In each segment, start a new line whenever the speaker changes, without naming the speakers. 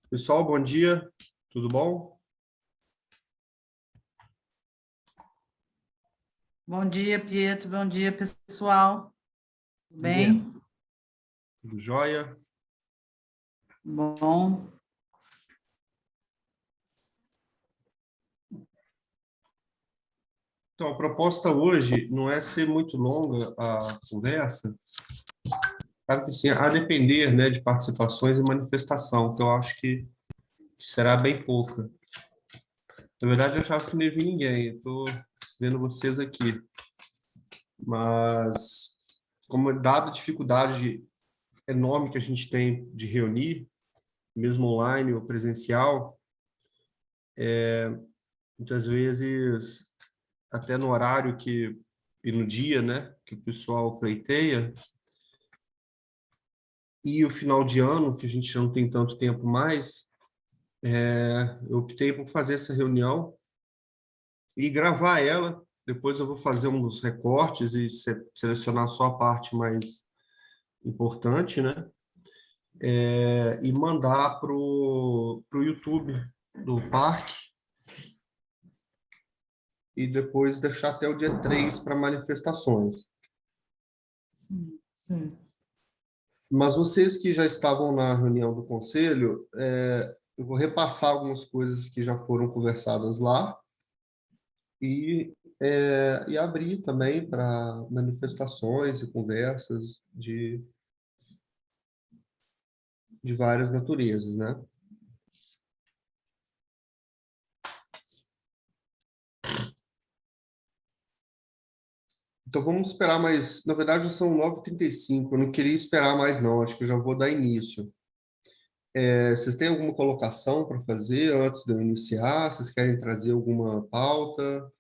Pessoal, bom dia, tudo bom?
Bom dia, Pietro. Bom dia, pessoal. Tudo
Guilherme,
bem?
tudo jóia?
Bom.
Então, a proposta hoje não é ser muito longa a conversa, claro que sim, a depender, né, de participações e manifestação, que eu acho que será bem pouca. Na verdade, eu achava que não ia vir ninguém, eu estou vendo vocês aqui, mas como dada a dificuldade enorme que a gente tem de reunir, mesmo online ou presencial, muitas vezes até no horário e no dia, né, que o pessoal pleiteia, e o final de ano, que a gente já não tem tanto tempo mais, eu optei por fazer essa reunião e gravar ela. Depois eu vou fazer uns recortes e selecionar só a parte mais importante, né? E mandar pro YouTube do parque e depois deixar até o dia 3 para manifestações.
Sim, certo.
Mas vocês que já estavam na reunião do conselho, eu vou repassar algumas coisas que já foram conversadas lá e abrir também para manifestações e conversas de várias naturezas, né? Então vamos esperar mais. Na verdade, já são 9h35. Eu não queria esperar mais, não. Acho que eu já vou dar início. Vocês têm alguma colocação para fazer antes de eu iniciar? Vocês querem trazer alguma pauta?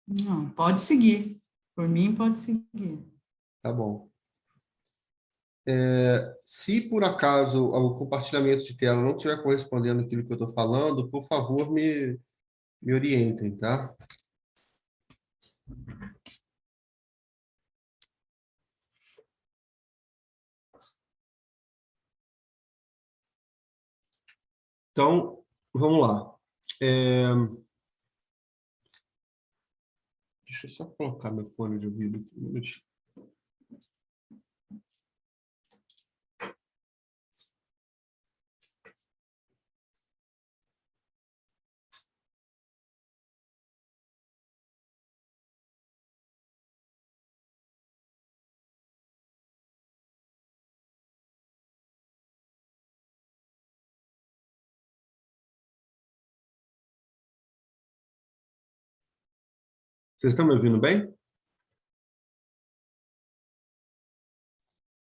Não, pode seguir. Por mim, pode seguir.
Tá bom. Se por acaso o compartilhamento de tela não estiver correspondendo àquilo que eu estou falando, por favor, me orientem, tá? Então, vamos lá. Deixa eu só colocar meu fone de ouvido aqui um minutinho. Vocês estão me ouvindo bem?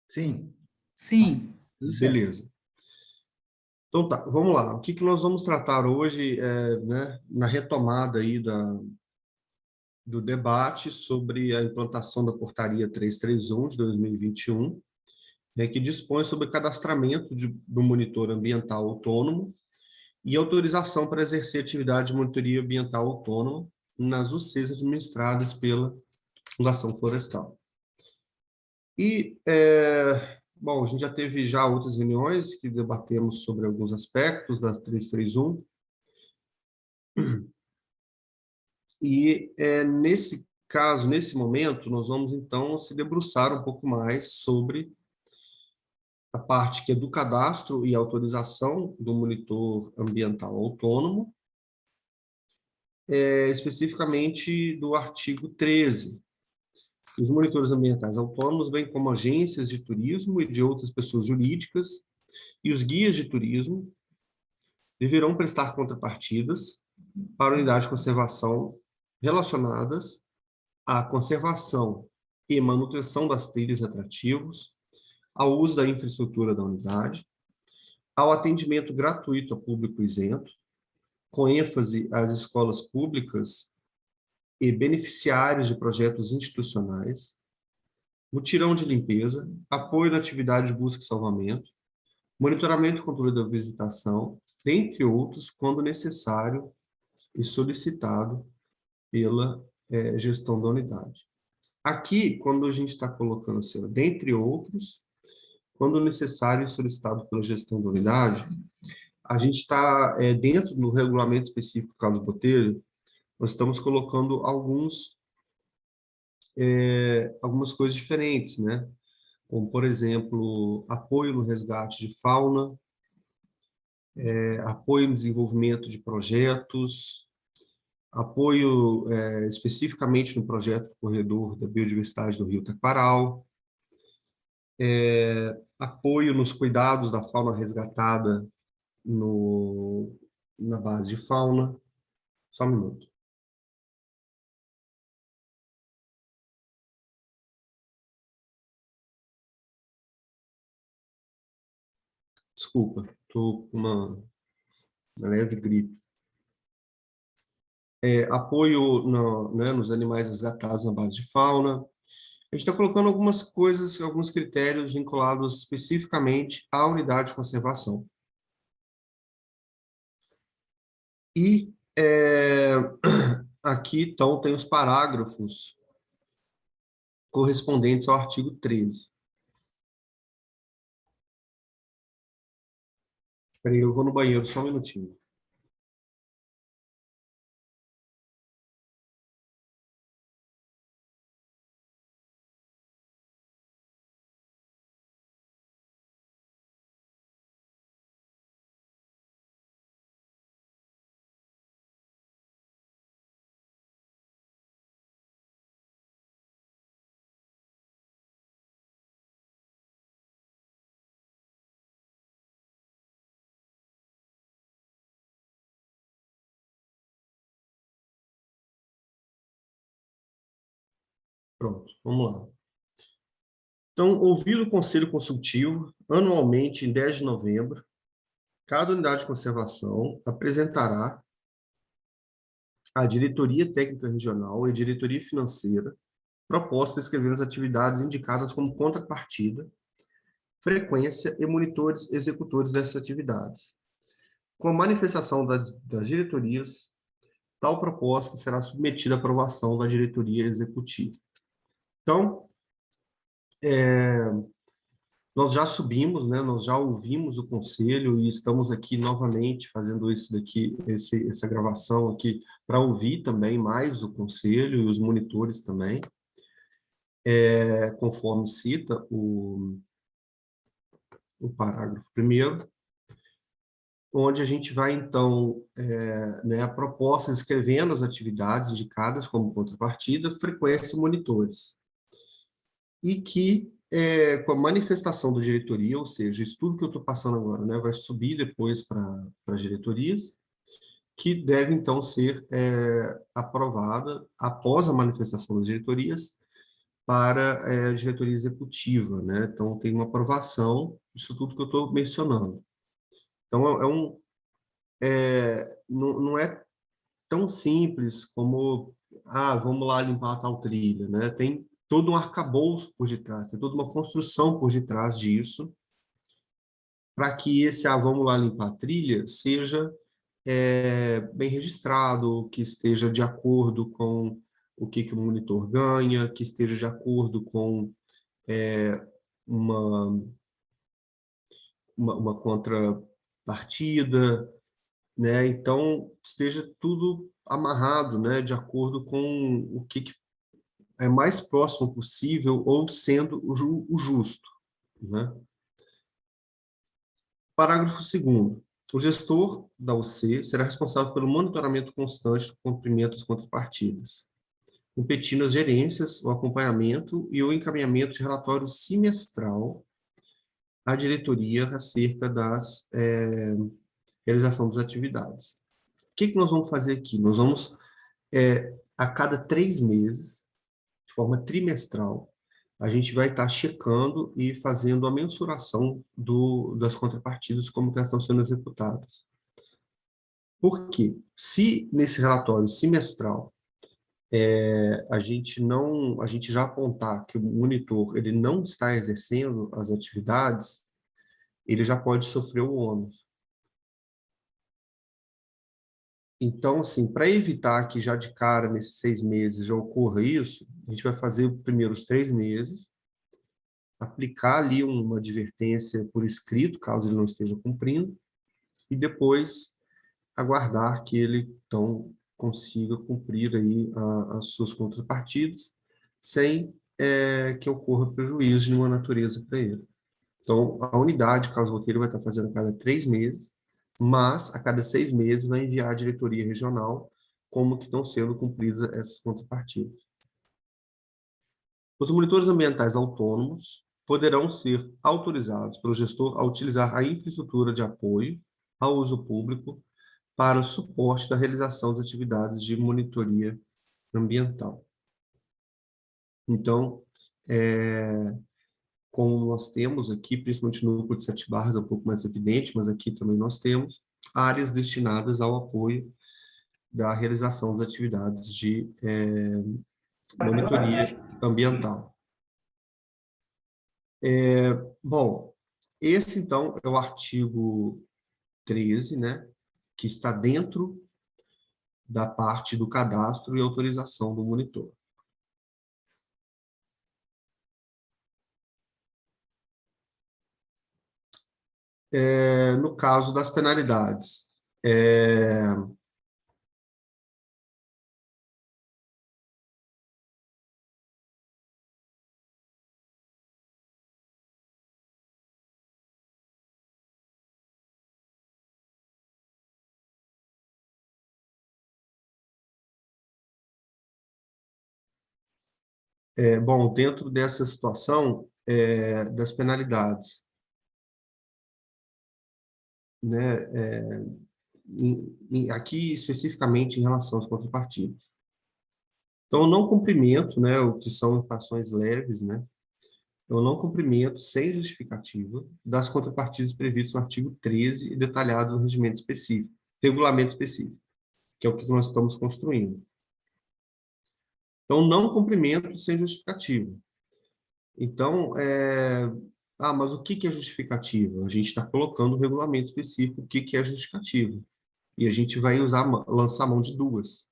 Sim,
Sim,
tudo certo.
Beleza. Então tá, vamos lá. O que que nós vamos tratar hoje né, na retomada aí do debate sobre a implantação da Portaria 331 de 2021, que dispõe sobre o cadastramento do monitor ambiental autônomo e autorização para exercer atividade de monitoria ambiental autônoma nas UCs administradas pela Fundação Florestal. Bom, a gente já teve já outras reuniões que debatemos sobre alguns aspectos das 331, nesse caso, nesse momento, nós vamos então se debruçar um pouco mais sobre a parte que é do cadastro e autorização do monitor ambiental autônomo, especificamente do artigo 13. Os monitores ambientais autônomos, bem como agências de turismo e de outras pessoas jurídicas, e os guias de turismo, deverão prestar contrapartidas para a unidade de conservação relacionadas à conservação e manutenção das trilhas e atrativos, ao uso da infraestrutura da unidade, ao atendimento gratuito a público isento, com ênfase às escolas públicas e beneficiários de projetos institucionais, mutirão de limpeza, apoio na atividade de busca e salvamento, monitoramento e controle da visitação, dentre outros, quando necessário e solicitado pela gestão da unidade. Aqui, quando a gente está colocando assim, ó, dentre outros, quando necessário e solicitado pela gestão da unidade, a gente está, dentro do regulamento específico do Carlos Botelho, nós estamos colocando algumas coisas diferentes, né? Como, por exemplo, apoio no resgate de fauna, apoio no desenvolvimento de projetos, apoio especificamente no projeto Corredor da Biodiversidade do Rio Taquaral, apoio nos cuidados da fauna resgatada na base de fauna. Só um minuto. Desculpa, estou com uma leve gripe. Apoio né, nos animais resgatados na base de fauna. A gente está colocando algumas coisas, alguns critérios vinculados especificamente à unidade de conservação. E aqui, então, tem os parágrafos correspondentes ao artigo 13. Espera aí, eu vou no banheiro, só um minutinho. Pronto, vamos lá. Então, ouvido o Conselho Consultivo, anualmente, em 10 de novembro, cada unidade de conservação apresentará à Diretoria Técnica Regional e Diretoria Financeira proposta descrevendo as atividades indicadas como contrapartida, frequência e monitores executores dessas atividades. Com a manifestação das diretorias, tal proposta será submetida à aprovação da diretoria executiva. Então, nós já subimos, né, nós já ouvimos o conselho e estamos aqui novamente fazendo isso daqui, essa gravação aqui, para ouvir também mais o conselho e os monitores também, conforme cita o parágrafo 1º, onde a gente vai, então, né, a proposta escrevendo as atividades indicadas como contrapartida, frequência e monitores. E que, com a manifestação da diretoria, ou seja, isso tudo que eu estou passando agora, né, vai subir depois para as diretorias, que deve, então, ser aprovada após a manifestação das diretorias para a diretoria executiva, né? Então, tem uma aprovação disso tudo que eu estou mencionando. Então, não é tão simples como, vamos lá limpar tal trilha, né? Tem todo um arcabouço por detrás, tem toda uma construção por detrás disso, para que esse, vamos lá limpar a trilha, seja bem registrado, que esteja de acordo com o que o monitor ganha, que esteja de acordo com uma, uma contrapartida, né? Então, esteja tudo amarrado, né, de acordo com o que é mais próximo possível ou sendo o justo, né? Parágrafo 2º. O gestor da UC será responsável pelo monitoramento constante do cumprimento das contrapartidas, competindo às gerências, o acompanhamento e o encaminhamento de relatório semestral à diretoria acerca das realização das atividades. O que nós vamos fazer aqui? Nós vamos, a cada 3 meses, de forma trimestral, a gente vai estar checando e fazendo a mensuração das contrapartidas, como que elas estão sendo executadas. Por quê? Se nesse relatório semestral a gente já apontar que o monitor ele não está exercendo as atividades, ele já pode sofrer o ônus. Então, assim, para evitar que já de cara, nesses 6 meses, já ocorra isso, a gente vai fazer primeiro os 3 meses, aplicar ali uma advertência por escrito, caso ele não esteja cumprindo, e depois aguardar que ele, então, consiga cumprir aí as suas contrapartidas, sem que ocorra prejuízo de nenhuma natureza para ele. Então, a unidade, caso roteiro, vai estar fazendo a cada 3 meses, mas a cada 6 meses vai enviar à diretoria regional como que estão sendo cumpridas essas contrapartidas. Os monitores ambientais autônomos poderão ser autorizados pelo gestor a utilizar a infraestrutura de apoio ao uso público para o suporte da realização das atividades de monitoria ambiental. Então, como nós temos aqui, principalmente no núcleo de 7 barras, é um pouco mais evidente, mas aqui também nós temos áreas destinadas ao apoio da realização das atividades de monitoria ambiental. Bom, esse, então, é o artigo 13, né, que está dentro da parte do cadastro e autorização do monitor. No caso das penalidades, bom, dentro dessa situação das penalidades, né, aqui especificamente em relação às contrapartidas. Então, o não cumprimento, né, o que são infrações leves, né, é o não cumprimento sem justificativa das contrapartidas previstas no artigo 13 e detalhados no regimento específico, regulamento específico, que é o que nós estamos construindo. Então, não cumprimento sem justificativa. Então, mas o que é justificativa? A gente está colocando o regulamento específico, o que é justificativa. E a gente vai lançar mão de duas,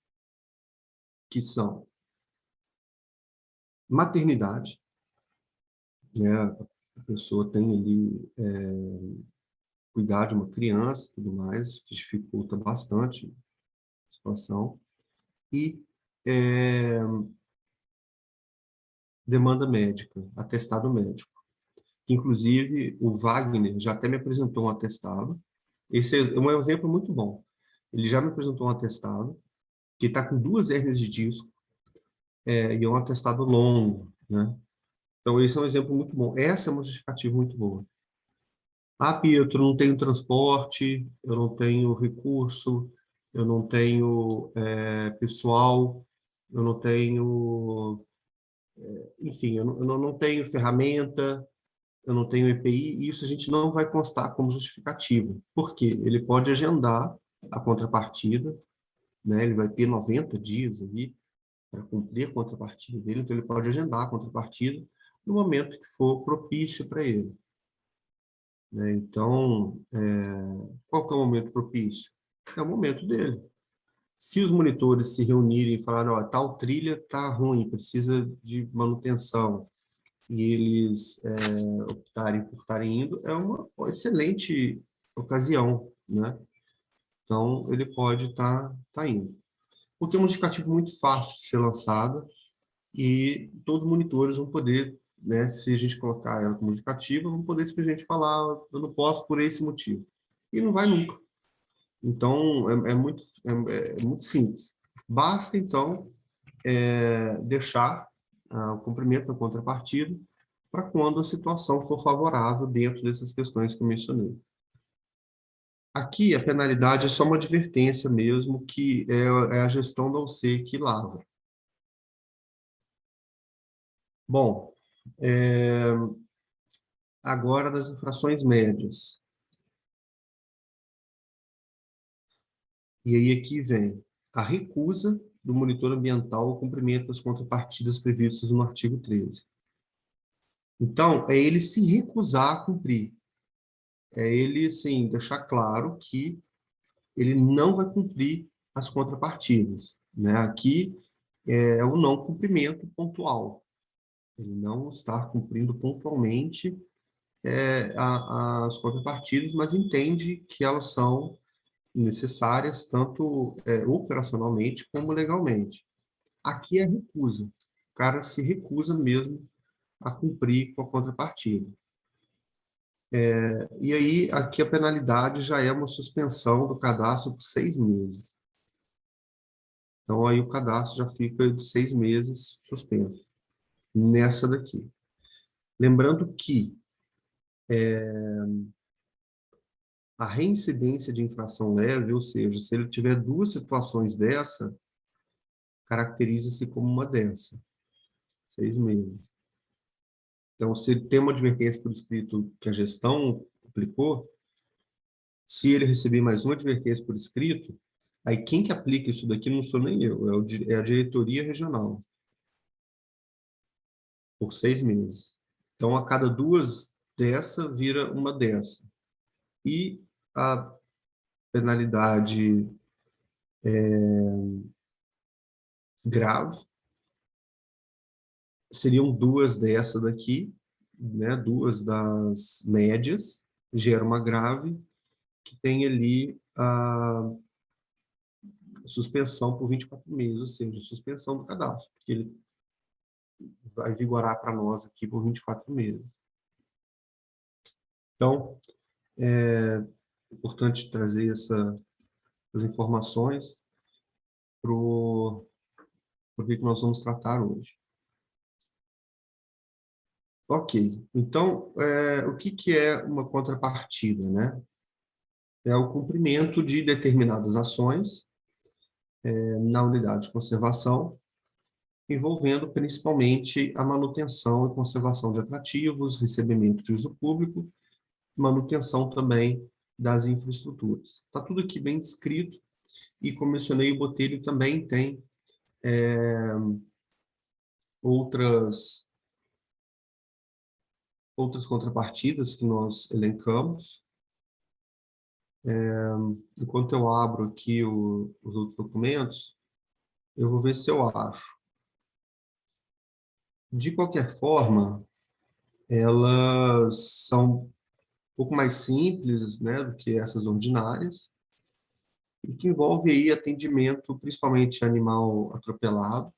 que são maternidade, né? A pessoa tem ali cuidar de uma criança e tudo mais, que dificulta bastante a situação, e demanda médica, atestado médico. Inclusive, o Wagner já até me apresentou um atestado. Esse é um exemplo muito bom. Ele já me apresentou um atestado, que está com 2 hérnias de disco, e é um atestado longo, né? Então, esse é um exemplo muito bom. Essa é uma justificativa muito boa. Ah, Pietro, eu não tenho transporte, eu não tenho recurso, eu não tenho pessoal, eu não tenho, enfim, eu não tenho ferramenta, eu não tenho EPI, e isso a gente não vai constar como justificativa. Por quê? Ele pode agendar a contrapartida, né? Ele vai ter 90 dias aí para cumprir a contrapartida dele, então ele pode agendar a contrapartida no momento que for propício para ele, né? Então, qual que é o momento propício? É o momento dele. Se os monitores se reunirem e falarem, ó, tal trilha está ruim, precisa de manutenção, e eles optarem por estarem indo, é uma excelente ocasião, né? Então, ele pode tá indo. Porque é um indicativo muito fácil de ser lançado e todos os monitores vão poder, né, se a gente colocar ela como indicativa, vão poder simplesmente falar, eu não posso por esse motivo. E não vai nunca. Então, é muito simples. Basta, então, deixar o cumprimento da contrapartida para quando a situação for favorável dentro dessas questões que eu mencionei. Aqui, a penalidade é só uma advertência mesmo, que é a gestão da OC que lava. Bom, agora das infrações médias. E aí aqui vem a recusa do monitor ambiental ao cumprimento das contrapartidas previstas no artigo 13. Então, é ele se recusar a cumprir. É ele, sim, deixar claro que ele não vai cumprir as contrapartidas, né? Aqui é o não cumprimento pontual, ele não está cumprindo pontualmente as contrapartidas, mas entende que elas são necessárias tanto operacionalmente como legalmente. Aqui é recusa. O cara se recusa mesmo a cumprir com a contrapartida. E aí, aqui a penalidade já é uma suspensão do cadastro por 6 meses. Então, aí o cadastro já fica de 6 meses suspenso. Nessa daqui. Lembrando que a reincidência de infração leve, ou seja, se ele tiver 2 situações dessa, caracteriza-se como uma dessa. 6 meses. Então, se ele tem uma advertência por escrito que a gestão aplicou, se ele receber mais uma advertência por escrito, aí quem que aplica isso daqui não sou nem eu, é a diretoria regional, por 6 meses. Então, a cada 2 dessa, vira uma dessa. E a penalidade grave seriam 2 dessa daqui, né? 2 das médias, gera uma grave, que tem ali a suspensão por 24 meses, ou seja, suspensão do cadastro, porque ele vai vigorar para nós aqui por 24 meses. Então, é importante trazer essas informações para o que nós vamos tratar hoje. Ok, então, o que é uma contrapartida, né? É o cumprimento de determinadas ações na unidade de conservação, envolvendo principalmente a manutenção e conservação de atrativos, recebimento de uso público, manutenção também das infraestruturas. Está tudo aqui bem descrito, e como mencionei, o Botelho também tem outras contrapartidas que nós elencamos. Enquanto eu abro aqui os outros documentos, eu vou ver se eu acho. De qualquer forma, elas são um pouco mais simples, né, do que essas ordinárias, e que envolve aí atendimento, principalmente animal atropelado,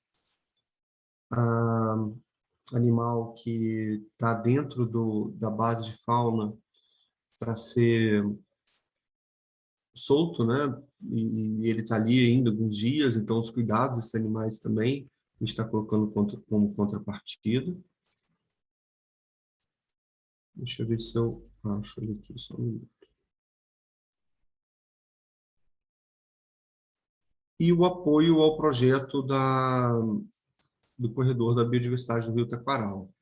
animal que está dentro da base de fauna para ser solto, né, e ele está ali ainda alguns dias, então os cuidados desses animais também a gente está colocando como contrapartida. Deixa eu ver se eu acho ele aqui, só um minuto. E o apoio ao projeto do corredor da biodiversidade do Rio Taquaral.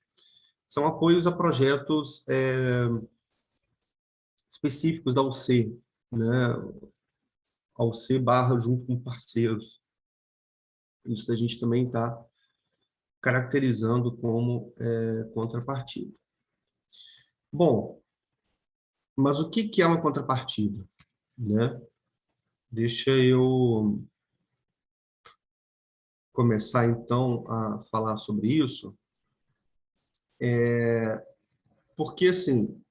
São apoios a projetos específicos da UC, né? A UC barra junto com parceiros. Isso a gente também está caracterizando como contrapartida. Bom, mas o que é uma contrapartida, né? Deixa eu começar, então, a falar sobre isso, porque, assim,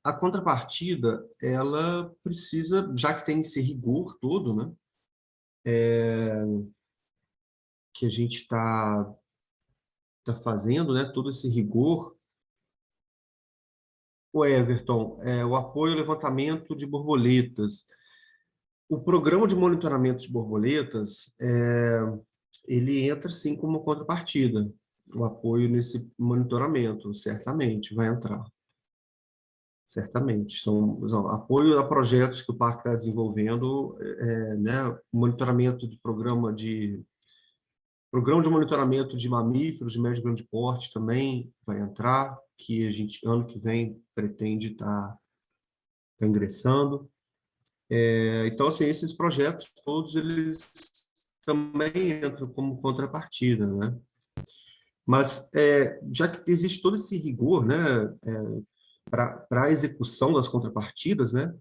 a contrapartida, ela precisa, já que tem esse rigor todo, né, que a gente está fazendo, né, todo esse rigor, o Everton, o apoio ao levantamento de borboletas. O programa de monitoramento de borboletas, ele entra, sim, como contrapartida. O apoio nesse monitoramento, certamente, vai entrar. Certamente. São apoio a projetos que o parque está desenvolvendo, né, monitoramento de programa de monitoramento de mamíferos de médio e grande porte também vai entrar, que a gente, ano que vem, pretende estar ingressando. Então, assim, esses projetos todos, eles também entram como contrapartida, né? Mas, já que existe todo esse rigor, né, para a execução das contrapartidas, né,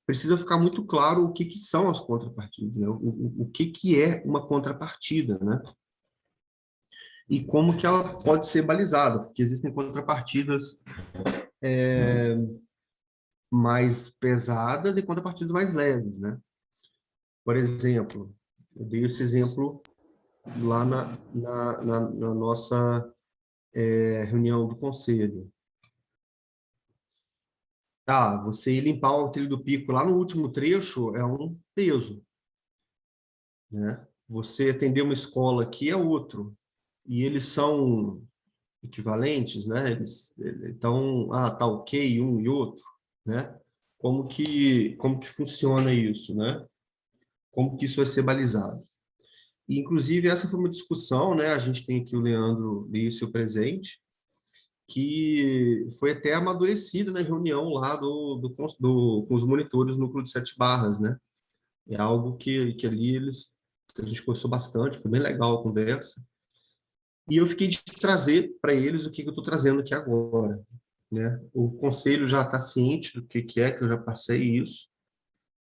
precisa ficar muito claro o que, que são as contrapartidas, né? O que é uma contrapartida, né? E como que ela pode ser balizada, porque existem contrapartidas mais pesadas e contrapartidas mais leves, né? Por exemplo, eu dei esse exemplo lá na nossa reunião do conselho. Tá, você ir limpar o trilho do pico lá no último trecho é um peso, né? Você atender uma escola aqui é outro. E eles são equivalentes, né? Então, tá ok um e outro, né? Como que funciona isso, né? Como que isso vai ser balizado? E, inclusive, essa foi uma discussão, né? A gente tem aqui o Leandro Lício presente, que foi até amadurecida na reunião lá com os monitores do núcleo de 7 barras, né? É algo que ali a gente conversou bastante, foi bem legal a conversa. E eu fiquei de trazer para eles o que eu estou trazendo aqui agora, né? O conselho já está ciente do que é, que eu já passei isso,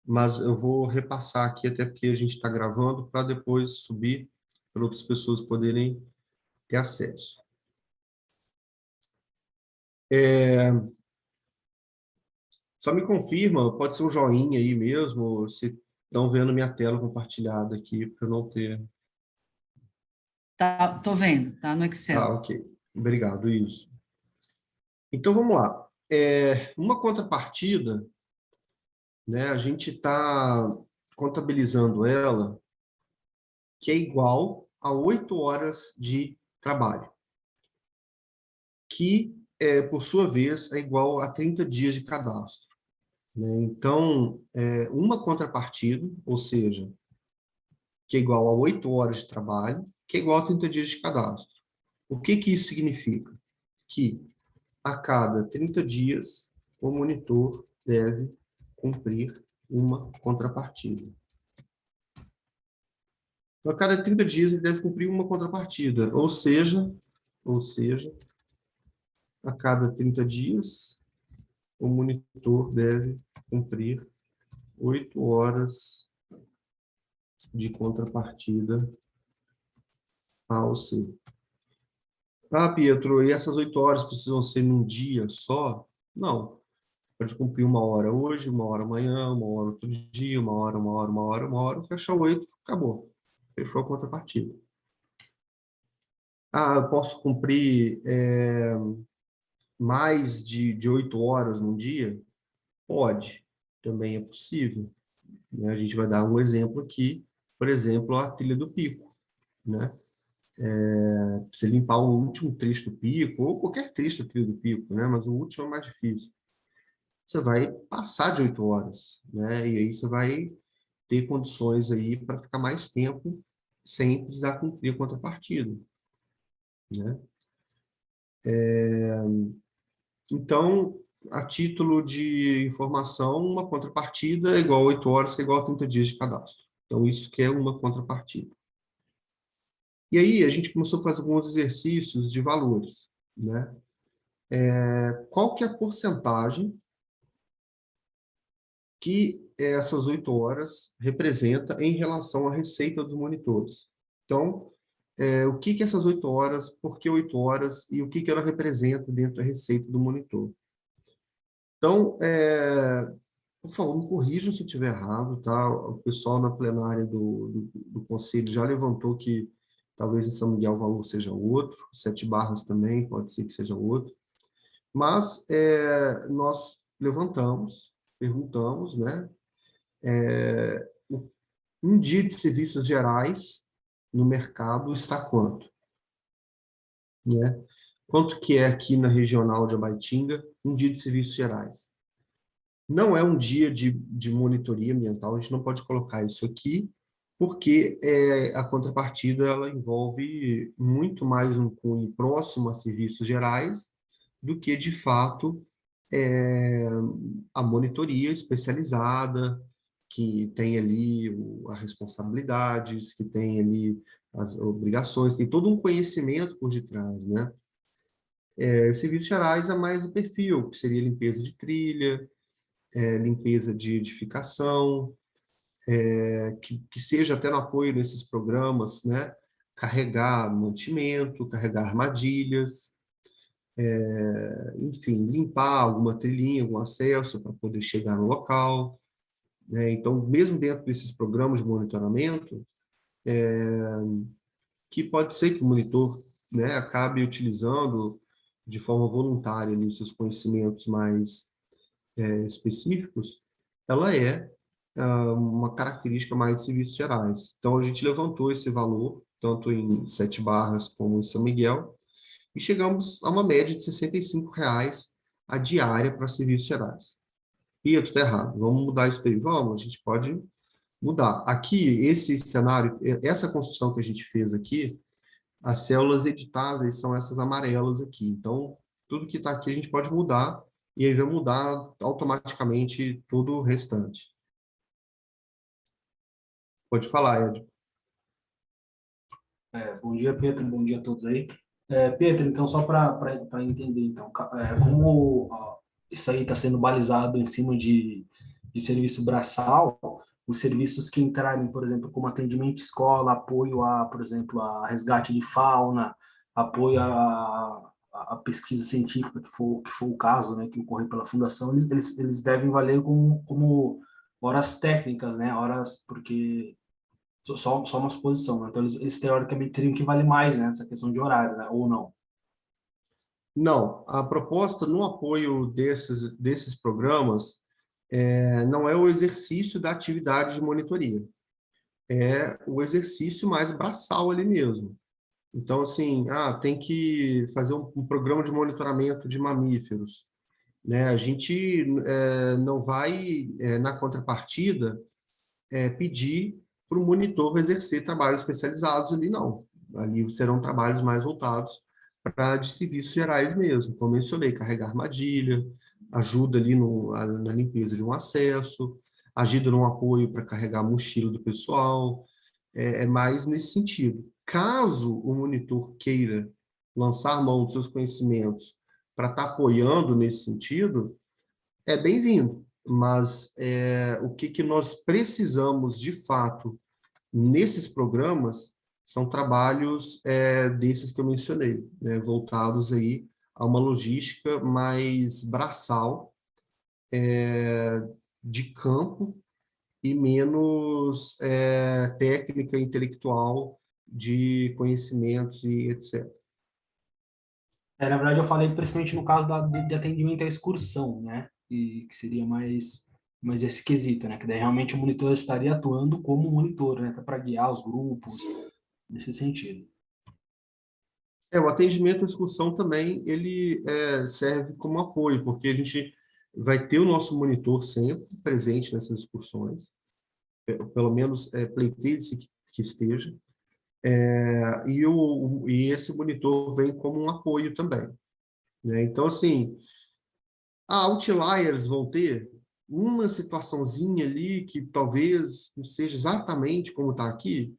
mas eu vou repassar aqui, até porque a gente está gravando, para depois subir para outras pessoas poderem ter acesso. Só me confirma, pode ser um joinha aí mesmo, se estão vendo minha tela compartilhada aqui, para eu não ter...
Tá, tô vendo, tá no
Ah,
Excel.
ok. Obrigado, isso. Então, vamos lá. Uma contrapartida, né, a gente está contabilizando ela, que é igual a 8 horas de trabalho, que, por sua vez, é igual a 30 dias de cadastro, né? Então, uma contrapartida, ou seja, que é igual a 8 horas de trabalho, que é igual a 30 dias de cadastro. O que que isso significa? Que a cada 30 dias, o monitor deve cumprir uma contrapartida. Então, a cada 30 dias, ele deve cumprir uma contrapartida, ou seja, a cada 30 dias, o monitor deve cumprir 8 horas de contrapartida ao C. Ah, Pietro, e essas 8 horas precisam ser num dia só? Não. Pode cumprir 1 hora hoje, 1 hora amanhã, 1 hora outro dia, 1 hora, 1 hora, 1 hora, 1 hora, fechou 8, acabou. Fechou a contrapartida. Ah, eu posso cumprir mais de 8 horas num dia? Pode, também é possível, né? A gente vai dar um exemplo aqui, por exemplo, a trilha do pico, né? Você limpar o último trecho do pico, ou qualquer trecho da trilha do pico, né? Mas o último é mais difícil. Você vai passar de 8 horas, né? E aí você vai ter condições aí para ficar mais tempo sem precisar cumprir a contrapartida, né? Então, a título de informação, uma contrapartida é igual a 8 horas, que é igual a 30 dias de cadastro. Então, isso que é uma contrapartida. E aí, a gente começou a fazer alguns exercícios de valores, né? Qual que é a porcentagem que essas 8 horas representa em relação à receita dos monitores? Então, o que que essas 8 horas, por que 8 horas e o que que ela representa dentro da receita do monitor? Então, por favor, me corrijam se eu estiver errado, tá? O pessoal na plenária do conselho já levantou que talvez em São Miguel o valor seja outro, 7 barras também, pode ser que seja outro. Mas nós levantamos, perguntamos, né? Um dia de serviços gerais no mercado está quanto? Né? Quanto que é aqui na regional de Abaitinga um dia de serviços gerais? Não é um dia de monitoria ambiental, a gente não pode colocar isso aqui, porque a contrapartida ela envolve muito mais um cunho próximo a serviços gerais do que, de fato, a monitoria especializada, que tem ali as responsabilidades, que tem ali as obrigações, tem todo um conhecimento por detrás, né? Serviços gerais é mais o perfil, que seria limpeza de trilha, limpeza de edificação, que seja até no apoio desses programas, né? Carregar mantimento, carregar armadilhas, enfim, limpar alguma trilhinha, algum acesso para poder chegar no local, né? Então, mesmo dentro desses programas de monitoramento, que pode ser que o monitor, né, acabe utilizando de forma voluntária ali, os seus conhecimentos mais específicos, ela uma característica mais de serviços gerais. Então, a gente levantou esse valor, tanto em Sete Barras como em São Miguel, e chegamos a uma média de R$ 65 a diária para serviços gerais. E está errado, vamos mudar isso daí? Vamos, a gente pode mudar. Aqui, esse cenário, essa construção que a gente fez aqui, as células editáveis são essas amarelas aqui. Então, tudo que está aqui a gente pode mudar, e aí vai mudar automaticamente todo o restante. Pode falar, Ed.
Bom dia, Pedro. Bom dia a todos aí. Pedro, então, só para entender, então, como isso aí está sendo balizado em cima de serviço braçal, os serviços que entrarem, por exemplo, como atendimento escola, apoio a, por exemplo, a resgate de fauna, apoio a pesquisa científica, que for o caso, né, que ocorre pela fundação, eles devem valer como horas técnicas, né, horas, porque só uma suposição, né? Então eles teoricamente teriam que valer mais, né, nessa questão de horário, né, ou não.
Não, a proposta no apoio desses programas não é o exercício da atividade de monitoria, é o exercício mais braçal ali mesmo. Então, assim, tem que fazer um programa de monitoramento de mamíferos, né? A gente não vai, na contrapartida, pedir para o monitor exercer trabalhos especializados ali, não. Ali serão trabalhos mais voltados para de serviços gerais mesmo, como mencionei, carregar armadilha, ajuda ali na limpeza de um acesso, ajuda no apoio para carregar a mochila do pessoal, é mais nesse sentido. Caso o monitor queira lançar mão dos seus conhecimentos para estar apoiando nesse sentido, é bem-vindo, mas o que nós precisamos, de fato, nesses programas, são trabalhos desses que eu mencionei, né, voltados aí a uma logística mais braçal, de campo, e menos técnica intelectual de conhecimentos e etc.
Na verdade, eu falei principalmente no caso de atendimento à excursão, né, e que seria mais esse quesito, né, que daí realmente o monitor estaria atuando como monitor, né, para guiar os grupos, nesse sentido.
O atendimento à excursão também, ele serve como apoio, porque a gente vai ter o nosso monitor sempre presente nessas excursões, pelo menos pleiteie-se que esteja, e esse monitor vem como um apoio também, né? Então, assim, outliers vão ter uma situaçãozinha ali que talvez não seja exatamente como está aqui,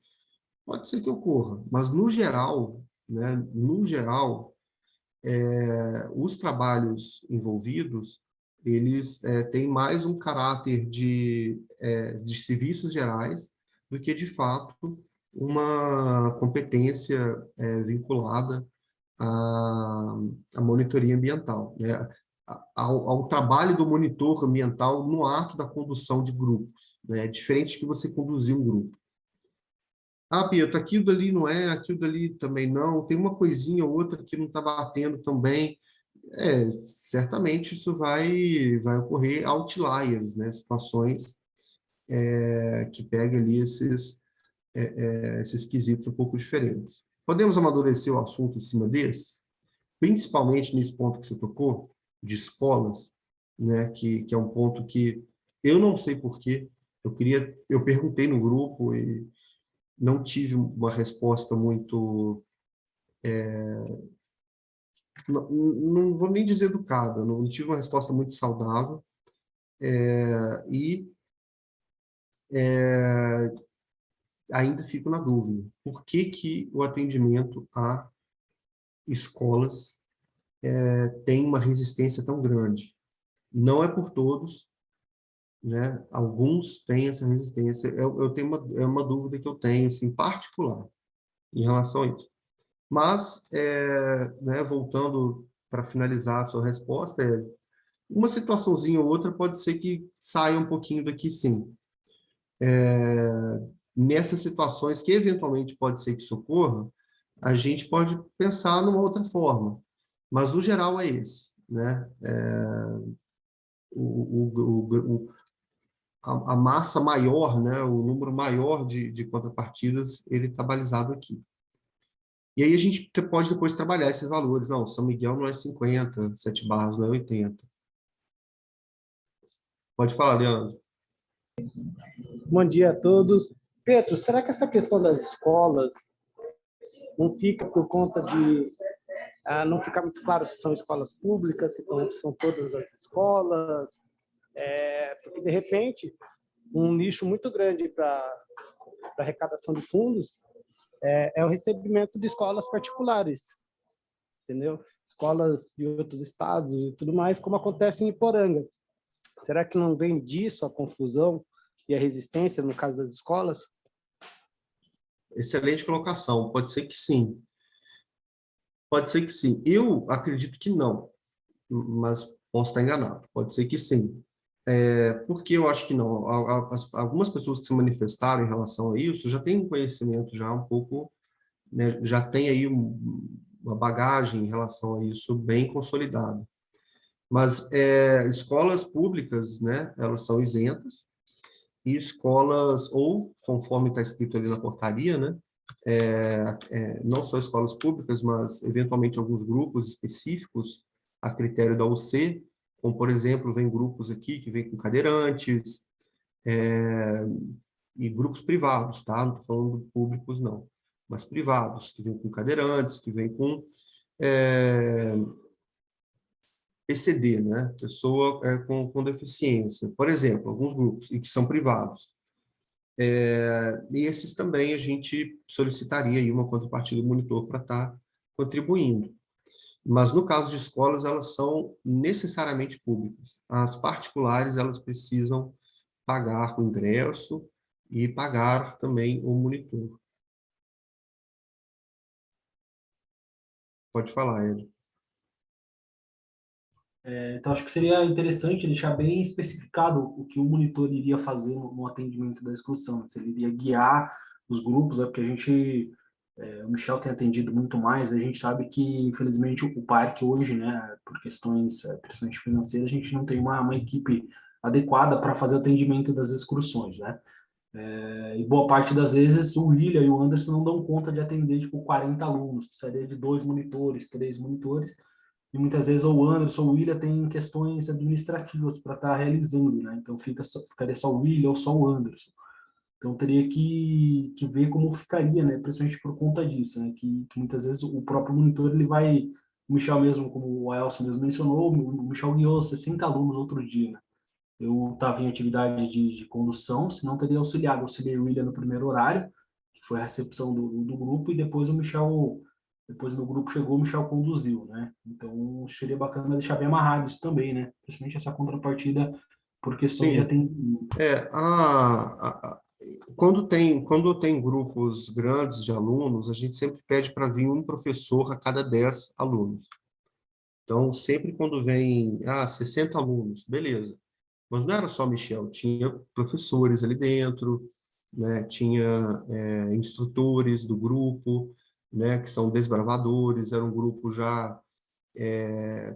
pode ser que ocorra, mas no geral, né, no geral, os trabalhos envolvidos, eles têm mais um caráter de serviços gerais do que, de fato, uma competência vinculada à monitoria ambiental, né? Ao trabalho do monitor ambiental no ato da condução de grupos, né? É diferente de que você conduzir um grupo. Pietro, aquilo dali não é, aquilo dali também não, tem uma coisinha ou outra que não está batendo tão bem. Certamente isso vai ocorrer outliers, né? Situações que peguem ali esses quesitos um pouco diferentes. Podemos amadurecer o assunto em cima desses? Principalmente nesse ponto que você tocou, de escolas, né? Que é um ponto que eu não sei por quê. Eu perguntei no grupo e não tive uma resposta muito, não vou nem dizer educada, não tive uma resposta muito saudável, e ainda fico na dúvida. Por que que o atendimento a escolas tem uma resistência tão grande? Não é por todos, né? Alguns têm essa resistência. Eu tenho uma dúvida que eu tenho, assim, particular em relação a isso. Mas, né, voltando para finalizar a sua resposta, uma situaçãozinha ou outra pode ser que saia um pouquinho daqui, sim. Nessas situações que eventualmente pode ser que socorra, a gente pode pensar numa outra forma. Mas o geral é esse, né? O, a massa maior, né? O número maior de contrapartidas, ele está balizado aqui. E aí a gente pode depois trabalhar esses valores. Não, São Miguel não é 50, 7 barras não é 80. Pode falar, Leandro.
Bom dia a todos. Pedro, será que essa questão das escolas não fica por conta de não ficar muito claro se são escolas públicas, se são todas as escolas? Porque, de repente, um nicho muito grande para arrecadação de fundos é o recebimento de escolas particulares, entendeu? Escolas de outros estados e tudo mais, como acontece em Iporanga. Será que não vem disso a confusão e a resistência no caso das escolas?
Excelente colocação. Pode ser que sim. Pode ser que sim. Eu acredito que não, mas posso estar enganado. Pode ser que sim. Por que eu acho que não? Algumas pessoas que se manifestaram em relação a isso já têm um conhecimento já um pouco, né, já tem aí uma bagagem em relação a isso bem consolidada. Mas escolas públicas, né, elas são isentas, e escolas, ou conforme está escrito ali na portaria, né, não só escolas públicas, mas eventualmente alguns grupos específicos, a critério da UC, como, por exemplo, vem grupos aqui que vêm com cadeirantes, é, e grupos privados, tá? Não estou falando públicos, não, mas privados, que vêm com cadeirantes, que vêm com é, PCD, né? Pessoa com deficiência, por exemplo, alguns grupos, e que são privados. E esses também a gente solicitaria aí uma contrapartida do monitor para estar contribuindo. Mas no caso de escolas, elas são necessariamente públicas. As particulares, elas precisam pagar o ingresso e pagar também o monitor. Pode falar, Ed.
Então, acho que seria interessante deixar bem especificado o que o monitor iria fazer no atendimento da excursão, né? Se ele iria guiar os grupos, porque a gente, o Michel tem atendido muito mais, a gente sabe que, infelizmente, o parque hoje, né, por questões, principalmente financeiras, a gente não tem uma equipe adequada para fazer o atendimento das excursões, né? E boa parte das vezes o William e o Anderson não dão conta de atender, tipo, 40 alunos, precisaria de 2 monitores, 3 monitores, e muitas vezes ou o Anderson ou o William tem questões administrativas para estar realizando, né? Então ficaria só o William ou só o Anderson. Então teria que ver como ficaria, né? Principalmente por conta disso, né? Que muitas vezes o próprio monitor ele vai, o Michel mesmo, como o Elson mesmo mencionou, o Michel guiou 60 alunos outro dia, né? Eu estava em atividade de condução, senão teria auxiliado. Auxiliei o William no primeiro horário, que foi a recepção do grupo, e depois o Michel, depois meu grupo chegou, o Michel conduziu, né? Então seria bacana deixar bem amarrado isso também, né? Principalmente essa contrapartida por questões de
Sim,
atendimento.
é, quando tem grupos grandes de alunos, a gente sempre pede para vir um professor a cada 10 alunos. Então, sempre quando vem, 60 alunos, beleza. Mas não era só Michel, tinha professores ali dentro, né? Tinha instrutores do grupo, né? Que são desbravadores, era um grupo já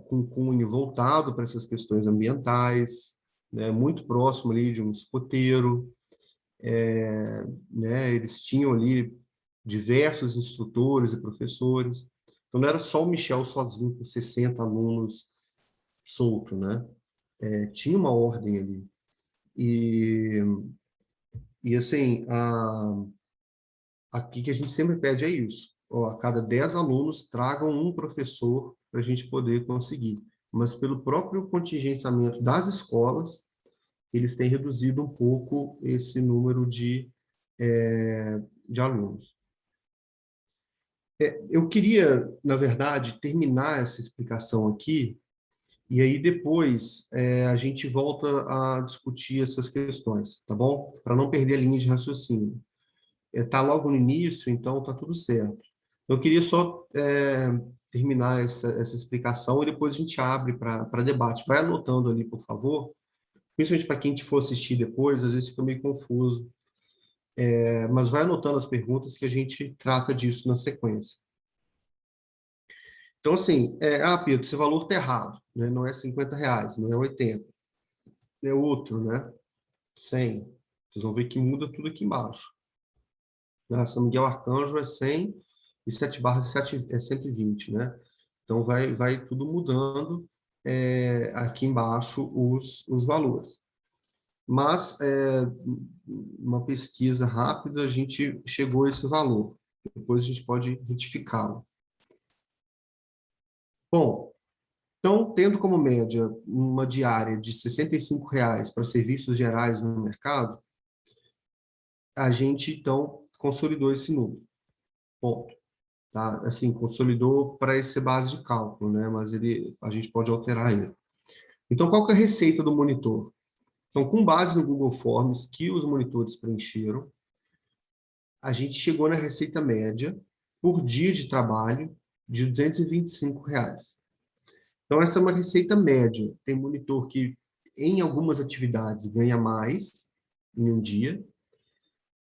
com cunho voltado para essas questões ambientais, né? Muito próximo ali de um escoteiro, né? Eles tinham ali diversos instrutores e professores. Então, não era só o Michel sozinho, com 60 alunos solto, né? Tinha uma ordem ali. E, e assim, aqui que a gente sempre pede é isso. Ó, a cada 10 alunos, tragam um professor para a gente poder conseguir. Mas pelo próprio contingenciamento das escolas, eles têm reduzido um pouco esse número de alunos. Eu queria, na verdade, terminar essa explicação aqui E aí depois a gente volta a discutir essas questões, tá bom? Para não perder a linha de raciocínio. Tá logo no início, então tá tudo certo. Eu queria só terminar essa explicação e depois a gente abre para debate. Vai anotando ali, por favor, principalmente para quem for assistir depois, às vezes fica meio confuso. Mas vai anotando as perguntas que a gente trata disso na sequência. Então, assim, Pedro, esse valor está errado, né? Não é R$ 50, não é 80. É outro, né? 100. Vocês vão ver que muda tudo aqui embaixo. São Miguel Arcanjo é 100 e 7 barras é 120, né? Então, vai tudo mudando aqui embaixo os valores. Mas, uma pesquisa rápida, a gente chegou a esse valor. Depois a gente pode retificá-lo. Bom, então, tendo como média uma diária de R$ 65 para serviços gerais no mercado, a gente, então, consolidou esse número. Ponto. Tá? Assim, consolidou para essa base de cálculo, né? Mas a gente pode alterar ele. Então, qual que é a receita do monitor? Então, com base no Google Forms que os monitores preencheram, a gente chegou na receita média por dia de trabalho de R$ 225. Então, essa é uma receita média. Tem monitor que, em algumas atividades, ganha mais em um dia,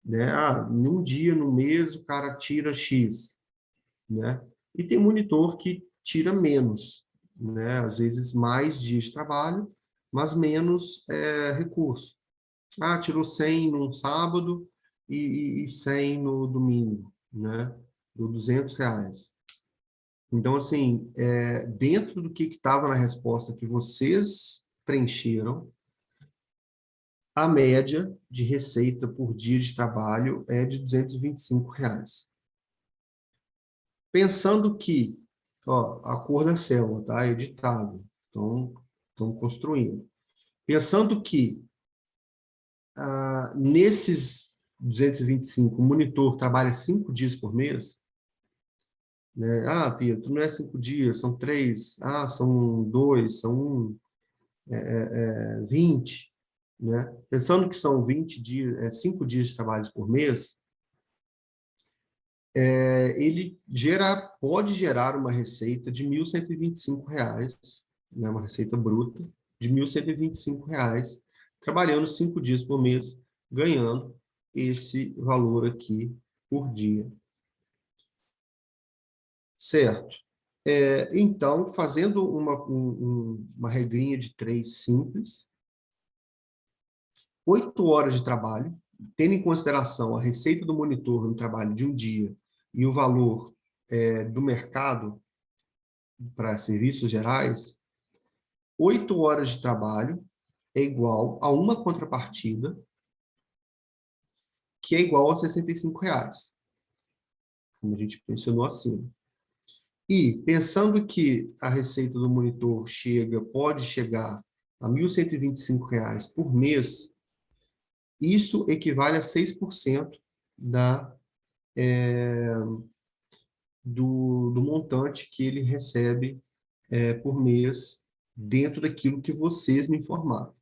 né? Em um dia, no mês, o cara tira X, né? E tem monitor que tira menos, né? Às vezes mais dias de trabalho, mas menos recurso. Tirou 100 num sábado e 100 no domingo, né? Deu R$ 200. Então, assim, dentro do que estava na resposta que vocês preencheram, a média de receita por dia de trabalho é de R$ 225. Pensando que, a cor da selva, tá? Editado. Então, estamos construindo. Pensando que nesses 225, o monitor trabalha 5 dias por mês, né? Pedro, não é 5 dias, são 3, são 2, são 20, né? Pensando que são 20 dias, 5 dias de trabalho por mês, ele pode gerar uma receita de R$ 1.125, né? Uma receita bruta de R$ 1.125, trabalhando 5 dias por mês, ganhando esse valor aqui por dia. Certo. Então, fazendo uma regrinha de 3 simples, 8 horas de trabalho, tendo em consideração a receita do monitor no trabalho de um dia e o valor do mercado para serviços gerais, 8 horas de trabalho é igual a uma contrapartida que é igual a R$ 65, como a gente mencionou acima. E, pensando que a receita do monitor pode chegar a R$ 1.125 por mês, isso equivale a 6% do montante que ele recebe por mês dentro daquilo que vocês me informaram.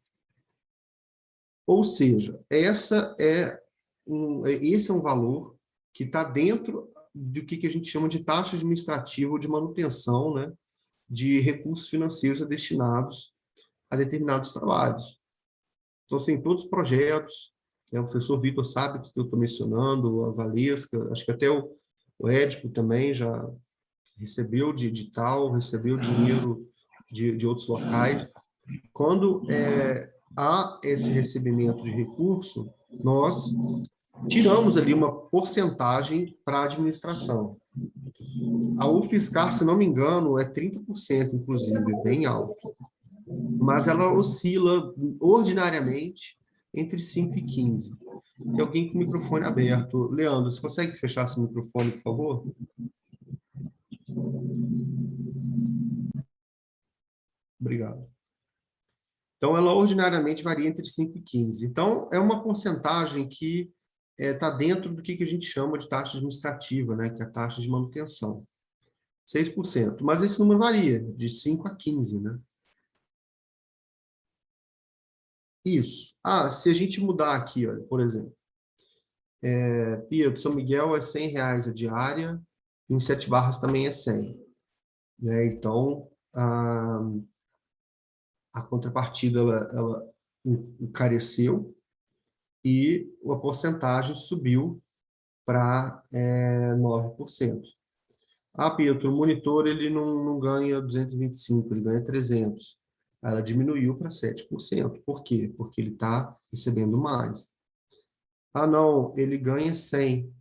Ou seja, esse é um valor que está dentro do que a gente chama de taxa administrativa ou de manutenção, né, de recursos financeiros destinados a determinados trabalhos. Então, assim, todos os projetos, né, o professor Vitor sabe o que eu estou mencionando, a Valesca, acho que até o Édipo também já recebeu de edital, recebeu dinheiro de outros locais. Quando há esse recebimento de recurso, nós tiramos ali uma porcentagem para a administração. A UFSCar, se não me engano, é 30%, inclusive, bem alto. Mas ela oscila ordinariamente entre 5 e 15. Tem alguém com o microfone aberto. Leandro, você consegue fechar seu microfone, por favor? Obrigado. Então, ela ordinariamente varia entre 5 e 15. Então, é uma porcentagem que está dentro do que a gente chama de taxa administrativa, né, que é a taxa de manutenção. 6%. Mas esse número varia, de 5 a 15, né? Isso. Ah, se a gente mudar aqui, olha, por exemplo, Pietro, São Miguel é R$ 100 a diária, em Sete Barras também é 100, né? Então, a contrapartida, ela encareceu e a porcentagem subiu para 9%. Ah, Pietro, o monitor ele não ganha 225, ele ganha 300. Ela diminuiu para 7%. Por quê? Porque ele está recebendo mais. Ah, não, ele ganha 100,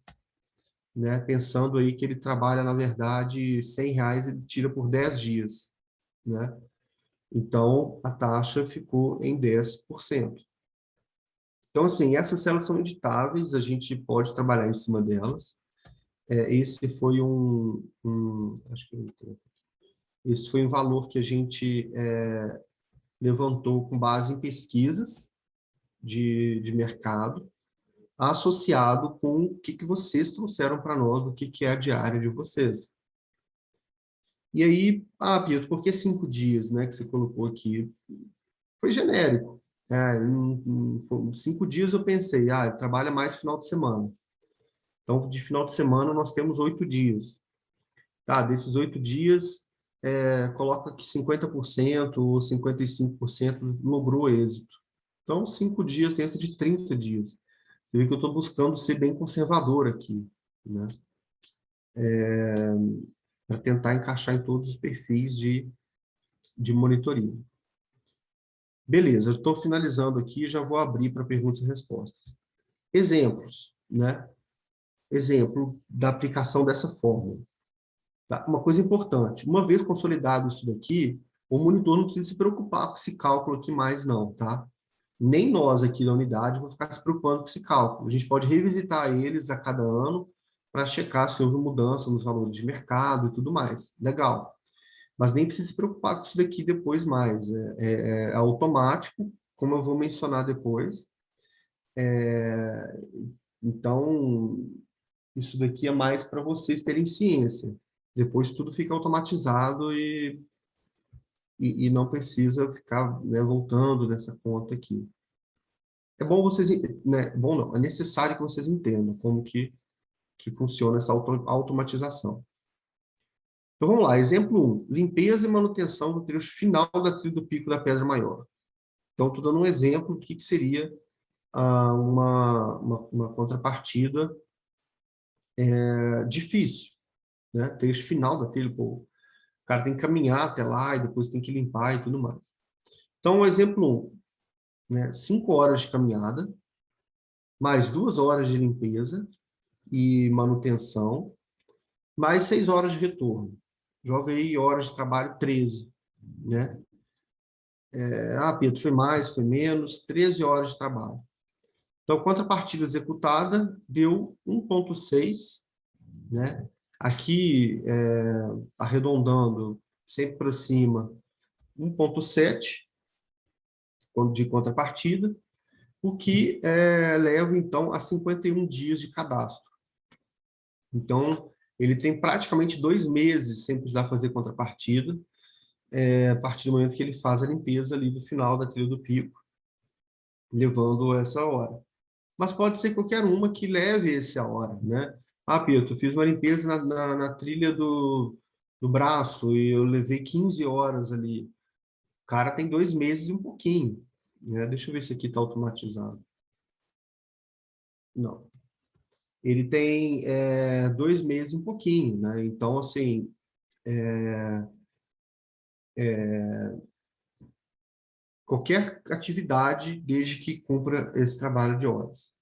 né? Pensando aí que ele trabalha, na verdade, R$ 100 ele tira por 10 dias, né? Então, a taxa ficou em 10%. Então, assim, essas células são editáveis, a gente pode trabalhar em cima delas. Esse foi acho que esse foi um valor que a gente levantou com base em pesquisas de mercado, associado com o que vocês trouxeram para nós, o que é a diária de vocês. E aí, Pietro, por que 5 dias, né, que você colocou aqui? Foi genérico. 5 dias eu pensei, trabalha mais final de semana. Então, de final de semana, nós temos 8 dias. Tá, desses 8 dias, coloca que 50% ou 55% logrou êxito. Então, 5 dias dentro de 30 dias. Você vê que eu estou buscando ser bem conservador aqui, né? Para tentar encaixar em todos os perfis de monitoria. Beleza, eu estou finalizando aqui e já vou abrir para perguntas e respostas. Exemplos, né? Exemplo da aplicação dessa fórmula. Tá? Uma coisa importante, uma vez consolidado isso daqui, o monitor não precisa se preocupar com esse cálculo aqui mais não, tá? Nem nós aqui da unidade vamos ficar se preocupando com esse cálculo. A gente pode revisitar eles a cada ano para checar se houve mudança nos valores de mercado e tudo mais. Legal. Mas nem precisa se preocupar com isso daqui depois mais. É automático, como eu vou mencionar depois. Então, isso daqui é mais para vocês terem ciência. Depois tudo fica automatizado e não precisa ficar, né, voltando nessa conta aqui. É bom vocês, né, bom não, é necessário que vocês entendam como que funciona essa automatização. Então vamos lá, exemplo 1, limpeza e manutenção do trecho final da trilha do Pico da Pedra Maior. Então estou dando um exemplo do que seria uma contrapartida difícil, né? Trecho final da trilha, pô, o cara tem que caminhar até lá e depois tem que limpar e tudo mais. Então, o exemplo 1, né? 5 horas de caminhada, mais 2 horas de limpeza e manutenção, mais 6 horas de retorno. Joga aí horas de trabalho 13, né? Pedro, foi mais, foi menos, 13 horas de trabalho. Então, contrapartida executada deu 1,6, né? Aqui, arredondando sempre para cima, 1,7 de contrapartida, o que leva, então, a 51 dias de cadastro. Então, ele tem praticamente 2 meses sem precisar fazer contrapartida, a partir do momento que ele faz a limpeza ali do final da trilha do Pico, levando essa hora. Mas pode ser qualquer uma que leve essa hora, né? Pedro, eu fiz uma limpeza na trilha do braço e eu levei 15 horas ali. O cara tem 2 meses e um pouquinho, né? Deixa eu ver se aqui está automatizado. Não. Ele tem 2 meses e um pouquinho, né? Então, assim, qualquer atividade, desde que cumpra esse trabalho de horas.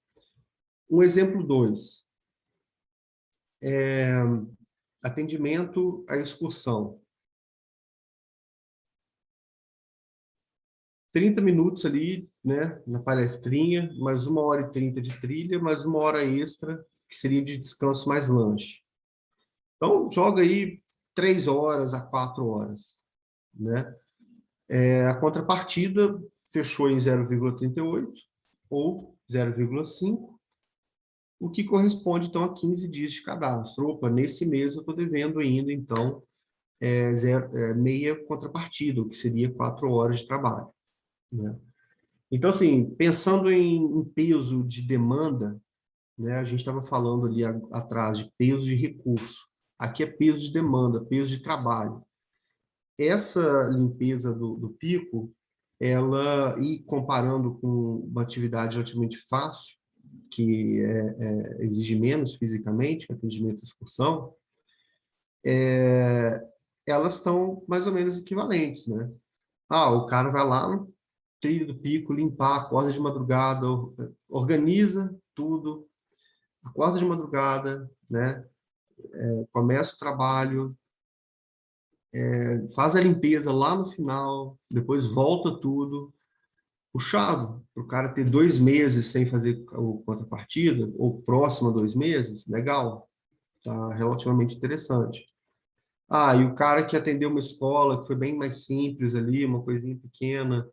Um exemplo 2. Atendimento à excursão. 30 minutos ali, né, na palestrinha, mais 1h30 de trilha, mais 1 hora extra, que seria de descanso mais lanche. Então, joga aí 3 horas a 4 horas, né? A contrapartida fechou em 0,38 ou 0,5, o que corresponde, então, a 15 dias de cadastro. Opa, nesse mês eu estou devendo ainda, então, meia contrapartida, o que seria 4 horas de trabalho, né? Então, assim, pensando em peso de demanda, né, a gente estava falando ali atrás de peso de recurso. Aqui é peso de demanda, peso de trabalho. Essa limpeza do pico, ela, e comparando com uma atividade relativamente fácil, que exige menos fisicamente, atendimento à excursão, elas estão mais ou menos equivalentes, né? Ah, o cara vai lá no trilho do pico, limpar, acorda de madrugada, organiza tudo, acorda de madrugada, né? Começa o trabalho, faz a limpeza lá no final, depois volta tudo. Puxado, para o cara ter 2 meses sem fazer o contrapartida, ou próximo a 2 meses, legal, tá relativamente interessante. Ah, e o cara que atendeu uma escola que foi bem mais simples ali, uma coisinha pequena,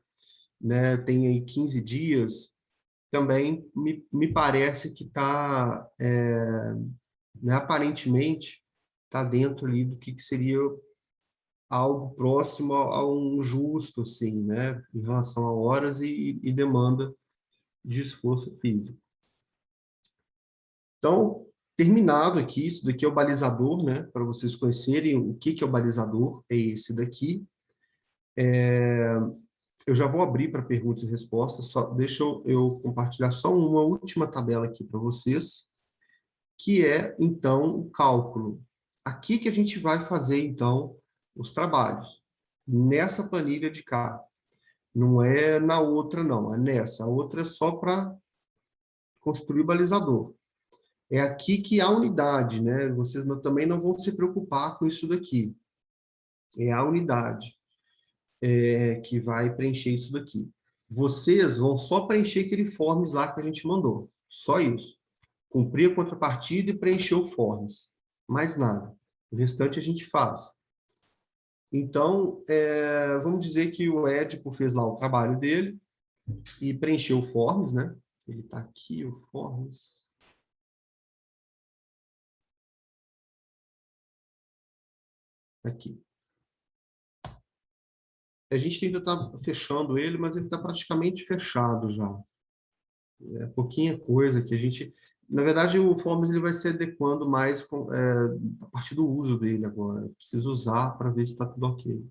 né, tem aí 15 dias, também me parece que está, né, aparentemente, está dentro ali do que seria algo próximo a um justo, assim, né, em relação a horas e demanda de esforço físico. Então, terminado aqui, isso daqui é o balizador, né, para vocês conhecerem o que é o balizador, é esse daqui. Eu já vou abrir para perguntas e respostas, só deixa eu compartilhar só uma última tabela aqui para vocês, que é, então, o cálculo. Aqui que a gente vai fazer, então, os trabalhos, nessa planilha de cá. Não é na outra, não, é nessa. A outra é só para construir o balizador. É aqui que a unidade, né? Vocês também não vão se preocupar com isso daqui. É a unidade que vai preencher isso daqui. Vocês vão só preencher aquele forms lá que a gente mandou. Só isso. Cumprir a contrapartida e preencher o forms. Mais nada. O restante a gente faz. Então, vamos dizer que o Édipo fez lá o trabalho dele e preencheu o forms, né? Ele está aqui, o forms. Aqui. A gente ainda está fechando ele, mas ele está praticamente fechado já. É pouquinha coisa que a gente... Na verdade, o Forms ele vai se adequando mais a partir do uso dele agora. Eu preciso usar para ver se está tudo ok.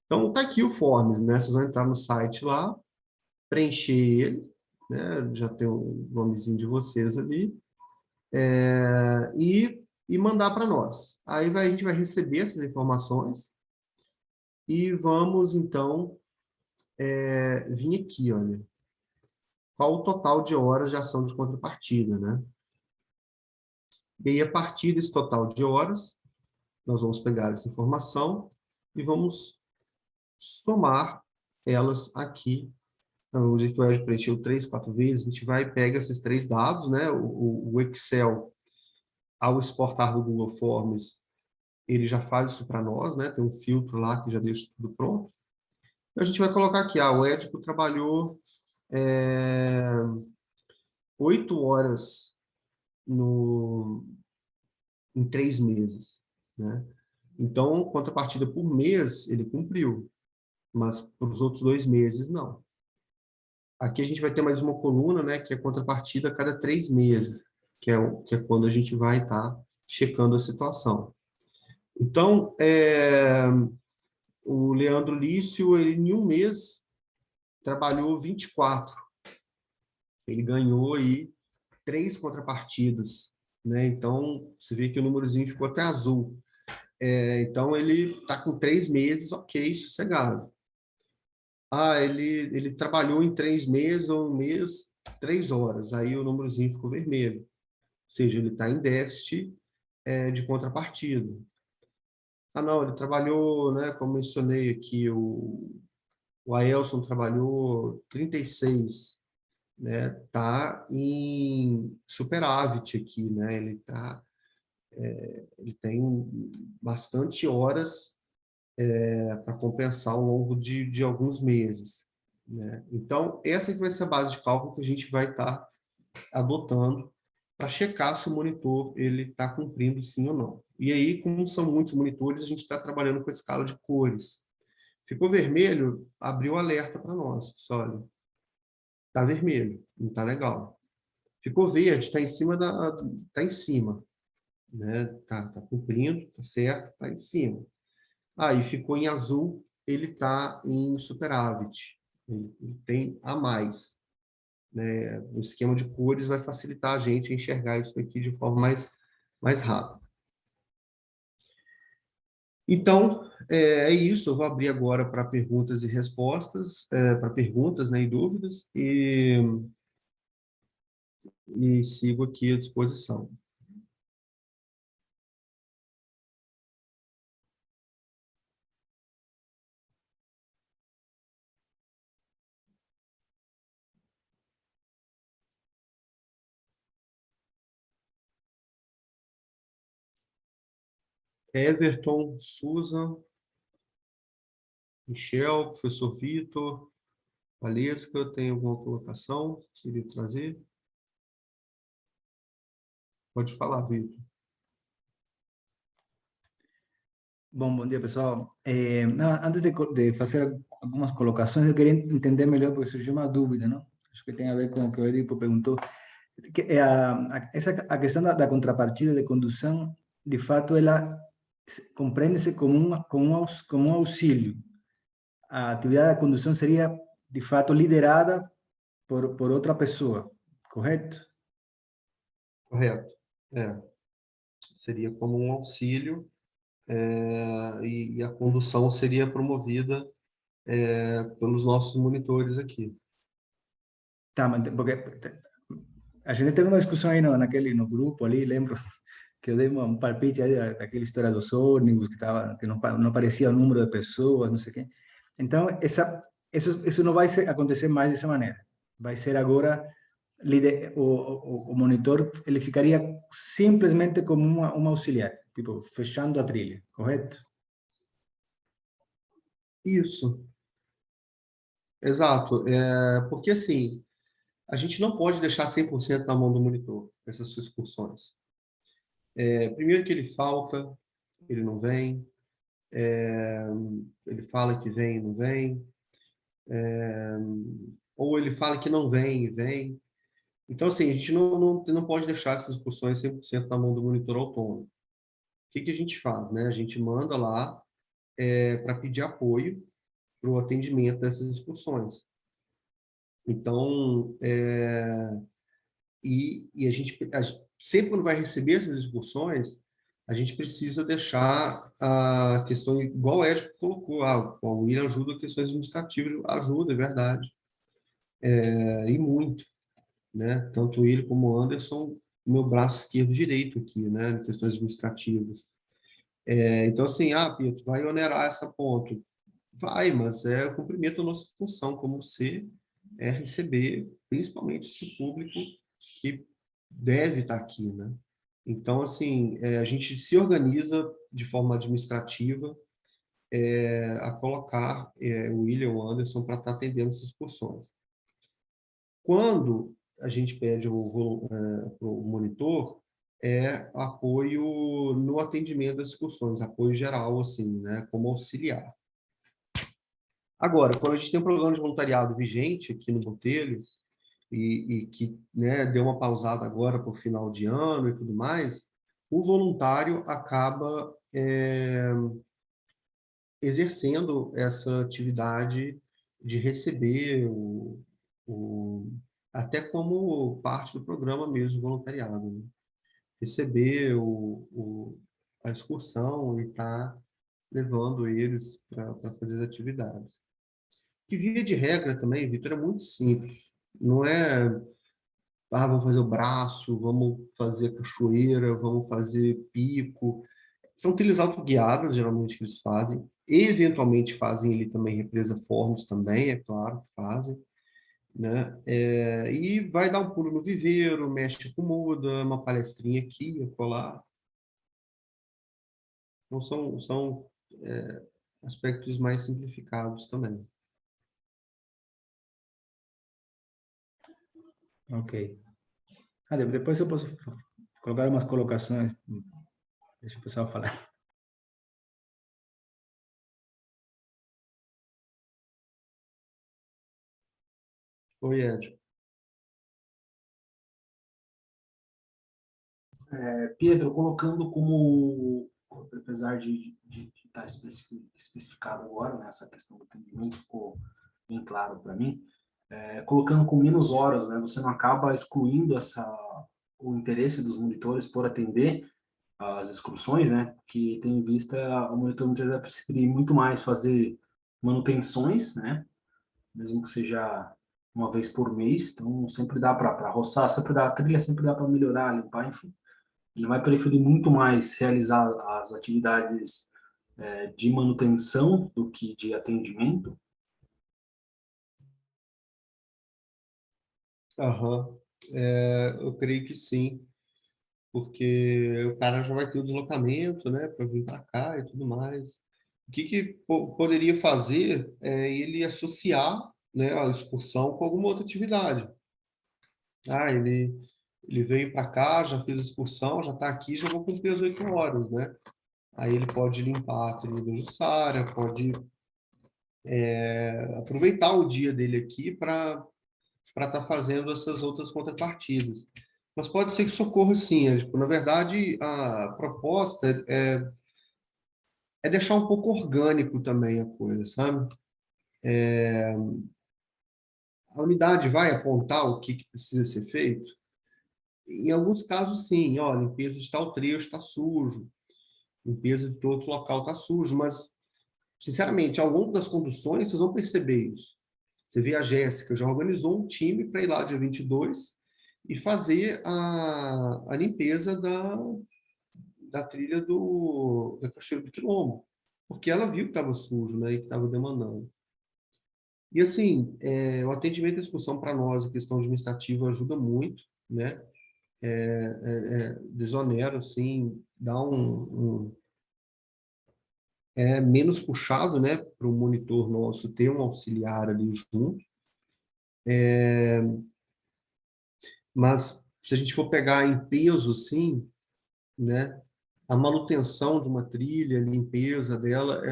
Então, está aqui o Forms, né? Vocês vão entrar no site lá, preencher ele, né? Já tem o nomezinho de vocês ali, e mandar para nós. Aí a gente vai receber essas informações e vamos, então, vir aqui, olha. Qual o total de horas de ação de contrapartida, né? E aí, a partir desse total de horas, nós vamos pegar essa informação e vamos somar elas aqui. Então, vamos dizer que o Ed preencheu 3, 4 vezes, a gente vai e pega esses 3 dados, né? O Excel, ao exportar do Google Forms, ele já faz isso para nós, né? Tem um filtro lá que já deixa tudo pronto. Então, a gente vai colocar aqui, o Édipo trabalhou 8 horas em 3 meses, né? Então, contrapartida por mês, ele cumpriu, mas para os outros 2 meses, não. Aqui a gente vai ter mais uma coluna, né, que é contrapartida a cada 3 meses, que é quando a gente vai estar checando a situação. Então, o Leandro Lício, ele em um mês trabalhou 24. Ele ganhou aí 3 contrapartidas, né? Então, você vê que o númerozinho ficou até azul. Então, ele está com 3 meses, ok, sossegado. Ele trabalhou em 3 meses ou um mês, 3 horas. Aí o númerozinho ficou vermelho. Ou seja, ele está em déficit de contrapartida. Não, ele trabalhou, né, como mencionei aqui, o Aelson trabalhou 36, né? Está em superávit aqui, né? Ele tem bastante horas para compensar ao longo de alguns meses, né? Então, essa que vai ser a base de cálculo que a gente vai estar adotando para checar se o monitor ele está cumprindo sim ou não. E aí, como são muitos monitores, a gente está trabalhando com a escala de cores. Ficou vermelho, abriu o alerta para nós, pessoal. Olha, Tá vermelho, não tá legal. Ficou verde, tá em cima tá em cima, né? Tá cumprindo, tá certo, tá em cima. Aí ficou em azul, ele tá em superávit. Ele tem a mais, né? O esquema de cores vai facilitar a gente a enxergar isso aqui de forma mais rápida. Então, é isso. Eu vou abrir agora para perguntas e respostas, para perguntas, né, e dúvidas, e sigo aqui à disposição. Everton, Susan, Michel, professor Vitor, Valesca, tem alguma colocação que queria trazer? Pode falar, Vitor.
Bom dia, pessoal. Antes de fazer algumas colocações, eu queria entender melhor, porque surgiu uma dúvida, não? Acho que tem a ver com o que o Edipo perguntou. A questão da contrapartida de condução, de fato, ela compreende-se como um auxílio. A atividade da condução seria, de fato, liderada por outra pessoa, correto?
Correto. Seria como um auxílio, e a condução seria promovida pelos nossos monitores aqui.
Tá, mas porque a gente teve uma discussão aí no grupo ali, lembro que eu dei um palpite aí daquela história dos ônibus, que não aparecia o número de pessoas, não sei o quê. Então, isso não vai acontecer mais dessa maneira. Vai ser agora, o monitor, ele ficaria simplesmente como um auxiliar, tipo, fechando a trilha, correto?
Isso, exato. Porque, assim, a gente não pode deixar 100% na mão do monitor, essas suas excursões. Primeiro que ele falta, ele não vem, ele fala que vem e não vem, ou ele fala que não vem e vem. Então, assim, a gente não pode deixar essas excursões 100% na mão do monitor autônomo. O que a gente faz, né? A gente manda lá para pedir apoio para o atendimento dessas excursões. Então, sempre quando vai receber essas excursões, a gente precisa deixar a questão, igual o Ed colocou, o William ajuda questões administrativas, ajuda, é verdade, e muito, né? Tanto ele como o Anderson, meu braço esquerdo e direito aqui, né? Em questões administrativas. Então, assim, Pietro, vai onerar essa ponta. Vai, mas é o cumprimento da nossa função como ser, receber, principalmente esse público que deve estar aqui, né? Então, assim, a gente se organiza de forma administrativa a colocar o William ou o Anderson para estar atendendo essas excursões. Quando a gente pede o monitor, apoio no atendimento das excursões, apoio geral, assim, né, como auxiliar. Agora, quando a gente tem um programa de voluntariado vigente aqui no Botelho, e que, né, deu uma pausada agora para o final de ano e tudo mais, o voluntário acaba exercendo essa atividade de receber até como parte do programa mesmo, voluntariado, né? Receber a excursão e estar levando eles para fazer as atividades. Que via de regra também, Vitor, é muito simples. Não é, vamos fazer o braço, vamos fazer cachoeira, vamos fazer pico. São trilhas autoguiadas, geralmente, que eles fazem. Eventualmente fazem ali também represa formos também, é claro que fazem, né? E vai dar um pulo no viveiro, mexe com muda, uma palestrinha aqui, acolá. Então, são aspectos mais simplificados também.
Ok. Depois eu posso colocar umas colocações. Deixa o pessoal falar.
Oi, Ed.
Pedro, colocando como, apesar de estar especificado agora, né, essa questão do atendimento ficou bem claro para mim, colocando com menos horas, né, você não acaba excluindo o interesse dos monitores por atender as excursões, né, que tem em vista o monitor muitas vezes vai preferir muito mais fazer manutenções, né, mesmo que seja uma vez por mês, então sempre dá para roçar, sempre dá, a trilha sempre dá para melhorar, limpar, enfim. Ele vai preferir muito mais realizar as atividades de manutenção do que de atendimento.
Aham. Eu creio que sim, porque o cara já vai ter o deslocamento, né, para vir para cá e tudo mais. O que poderia fazer é ele associar, né, a excursão com alguma outra atividade. Ah, ele veio para cá, já fez a excursão, já está aqui, já vou cumprir as 8 horas, né? Aí ele pode limpar a trilha do Jussara, pode aproveitar o dia dele aqui para estar fazendo essas outras contrapartidas. Mas pode ser que socorra sim. Tipo, na verdade, a proposta é deixar um pouco orgânico também a coisa, sabe? A unidade vai apontar o que precisa ser feito? Em alguns casos, sim. Ó, limpeza de tal trecho está sujo, limpeza de outro local está sujo, mas, sinceramente, ao longo das conduções, vocês vão perceber isso. Você vê a Jéssica já organizou um time para ir lá dia 22 e fazer a limpeza da trilha da Cachoeira do Quilombo, porque ela viu que estava sujo, né, e que estava demandando. E, assim, o atendimento à excursão para nós, a questão administrativa, ajuda muito, né? Desonera, assim, dá menos puxado, né, para o monitor nosso ter um auxiliar ali junto. Mas se a gente for pegar em peso, sim, né, a manutenção de uma trilha, a limpeza dela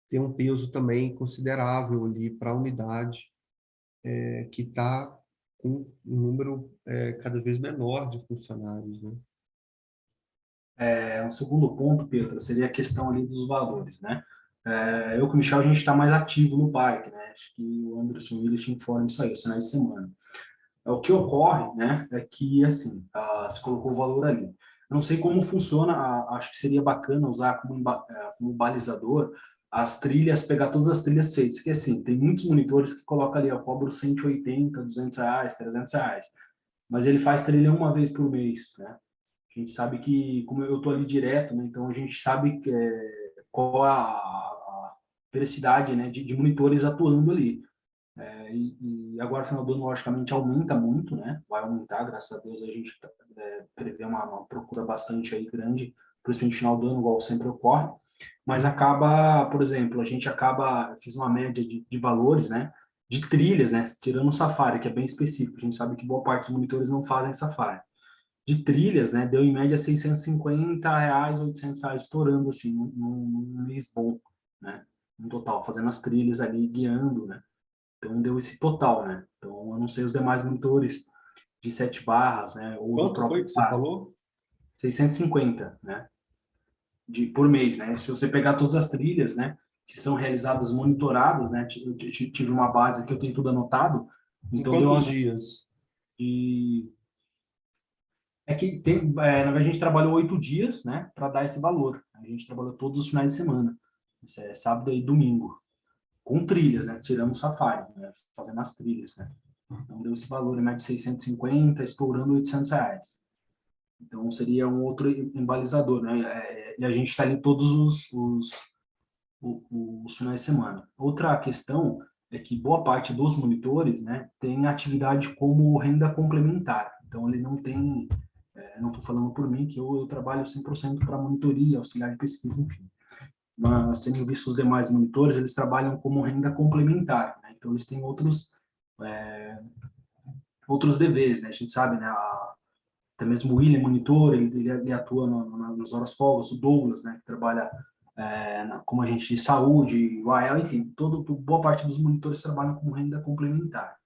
tem um peso também considerável ali para a unidade, que está com um número cada vez menor de funcionários, né?
Um segundo ponto, Pedro, seria a questão ali dos valores, né? Eu com o Michel, a gente está mais ativo no parque, né? Acho que o Anderson Willis te informa isso aí, os finais de semana. O que ocorre, né, é que, assim, você colocou o valor ali. Eu não sei como funciona, acho que seria bacana usar como balizador as trilhas, pegar todas as trilhas feitas, que, assim, tem muitos monitores que colocam ali, eu cobro 180, 200 reais, 300 reais, mas ele faz trilha uma vez por mês, né? A gente sabe que, como eu estou ali direto, né, então a gente sabe qual a velocidade, né, de monitores atuando ali. E agora, no final do ano, logicamente, aumenta muito, né? Vai aumentar, graças a Deus, a gente prevê uma procura bastante aí grande, principalmente no final do ano, igual sempre ocorre. Mas acaba, por exemplo, eu fiz uma média de valores, né? De trilhas, né? Tirando o Safari, que é bem específico. A gente sabe que boa parte dos monitores não fazem Safari. De trilhas, né? Deu em média R$ 650, R$ 800, estourando, assim, num mês bom, né? No total, fazendo as trilhas ali, guiando, né? Então, deu esse total, né? Então, eu não sei os demais monitores de 7 barras, né? Ou do
Quanto foi
próprio
que você
par,
falou?
650, né? Por mês, né? Se você pegar todas as trilhas, né? Que são realizadas monitoradas, né? Eu tive uma base aqui, eu tenho tudo anotado.
Em
Então, deu
quantos
umas
dias?
de... que tem, na verdade, a gente trabalhou 8 dias, né? Para dar esse valor. A gente trabalhou todos os finais de semana. Isso é sábado e domingo. Com trilhas, né? Tiramos safari, né? Fazendo as trilhas, né? Então, deu esse valor em média de 650, estourando R$ 800. Então, seria um outro embalizador, né? E a gente está ali todos os finais de semana. Outra questão é que boa parte dos monitores, né, tem atividade como renda complementar. Então, ele não tem, não estou falando por mim, que eu trabalho 100% para monitoria, auxiliar de pesquisa, enfim. Mas, tendo visto os demais monitores, eles trabalham como renda complementar, né? Então, eles têm outros deveres, né? A gente sabe, né? Até mesmo o William monitor, ele atua nas horas folgas, o Douglas, né? Que trabalha como agente de saúde, o AEL, enfim, boa parte dos monitores trabalham como renda complementar.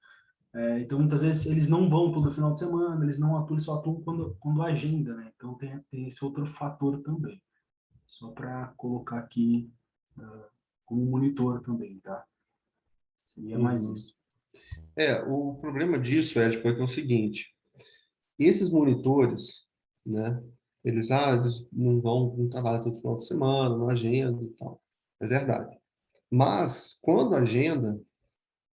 Então, muitas vezes, eles não vão todo final de semana, eles não atuam, eles só atuam quando agenda, né? Então, tem esse outro fator também. Só para colocar aqui como monitor também, tá? Seria mais
Uhum.
isso.
O problema disso, Ed, é que é o seguinte, esses monitores, né, eles não trabalham todo final de semana, não agenda e tal. É verdade. Mas, quando agenda,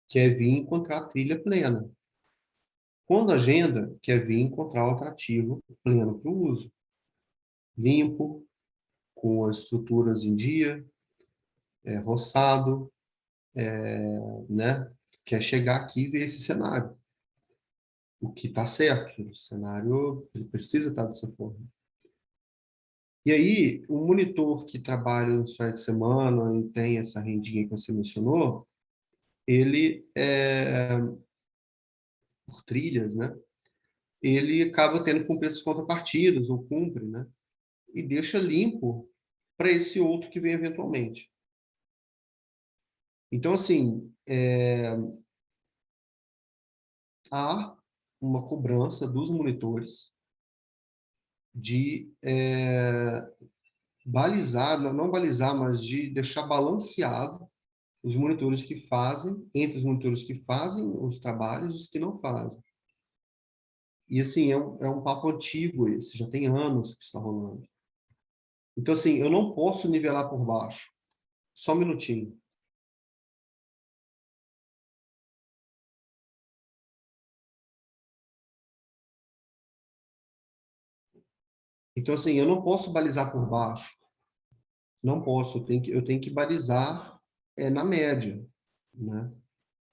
quer vir encontrar a trilha plena. Quando agenda, quer vir encontrar o atrativo pleno para o uso. Limpo, com as estruturas em dia, roçado, né? Quer chegar aqui e ver esse cenário. O que está certo. O cenário ele precisa estar dessa forma. E aí, o monitor que trabalha nos finais de semana e tem essa rendinha que você mencionou, ele, por trilhas, né? Ele acaba tendo que cumprir essas contrapartidas, ou cumpre, né? E deixa limpo para esse outro que vem eventualmente. Então, assim, há uma cobrança dos monitores de balizar, não balizar, mas de deixar balanceado os monitores que fazem, entre os monitores que fazem os trabalhos e os que não fazem. E, assim, é um papo antigo esse, já tem anos que está rolando. Então, assim, eu não posso nivelar por baixo. Só um minutinho. Então, assim, eu não posso balizar por baixo. Não posso, eu tenho que balizar na média, né?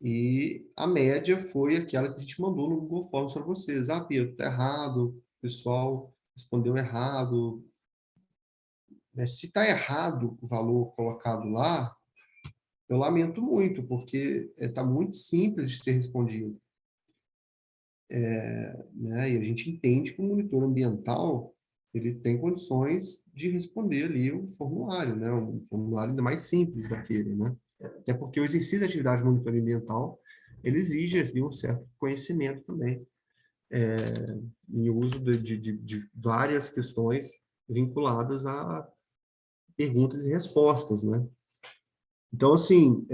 E a média foi aquela que a gente mandou no Google Forms para vocês. Ah, Pedro, tá errado, o pessoal respondeu errado. Né? Se está errado o valor colocado lá, eu lamento muito, porque está muito simples de ser respondido. Né? E a gente entende que o monitor ambiental ele tem condições de responder ali o formulário, né? Um formulário ainda mais simples daquele, né? Até porque o exercício da atividade de monitoramento ambiental ele exige ali, um certo conhecimento também, em uso de várias questões vinculadas a perguntas e respostas, né? Então, assim,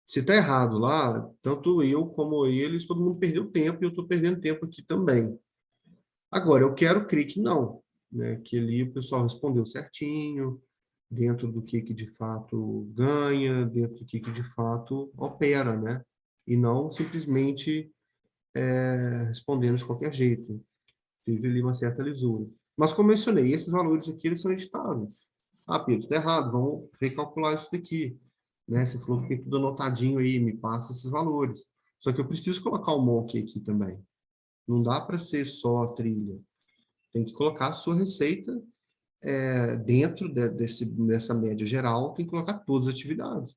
se está errado lá, tanto eu como eles, todo mundo perdeu tempo e eu estou perdendo tempo aqui também. Agora, eu quero crer que não, né? Que ali o pessoal respondeu certinho, dentro do que de fato ganha, dentro do que de fato opera, né? E não simplesmente respondendo de qualquer jeito. Teve ali uma certa lisura. Mas, como eu mencionei, esses valores aqui eles são editáveis. Ah, Pedro, está errado, vamos recalcular isso daqui. Né? Você falou que tem tudo anotadinho aí, me passa esses valores. Só que eu preciso colocar o MONC aqui também. Não dá para ser só a trilha. Tem que colocar a sua receita dentro dessa média geral, tem que colocar todas as atividades,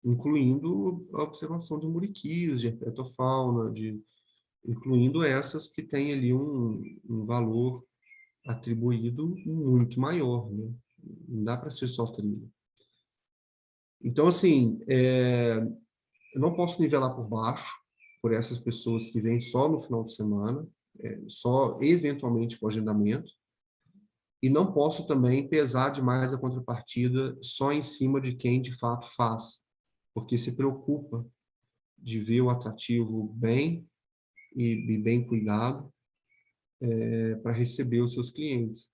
incluindo a observação de muriquis, de herpetofauna, incluindo essas que têm ali um valor atribuído muito maior, né? Não dá para ser só trilha. Então, assim, eu não posso nivelar por baixo por essas pessoas que vêm só no final de semana, só eventualmente com agendamento, e não posso também pesar demais a contrapartida só em cima de quem de fato faz, porque se preocupa de ver o atrativo bem e bem cuidado para receber os seus clientes.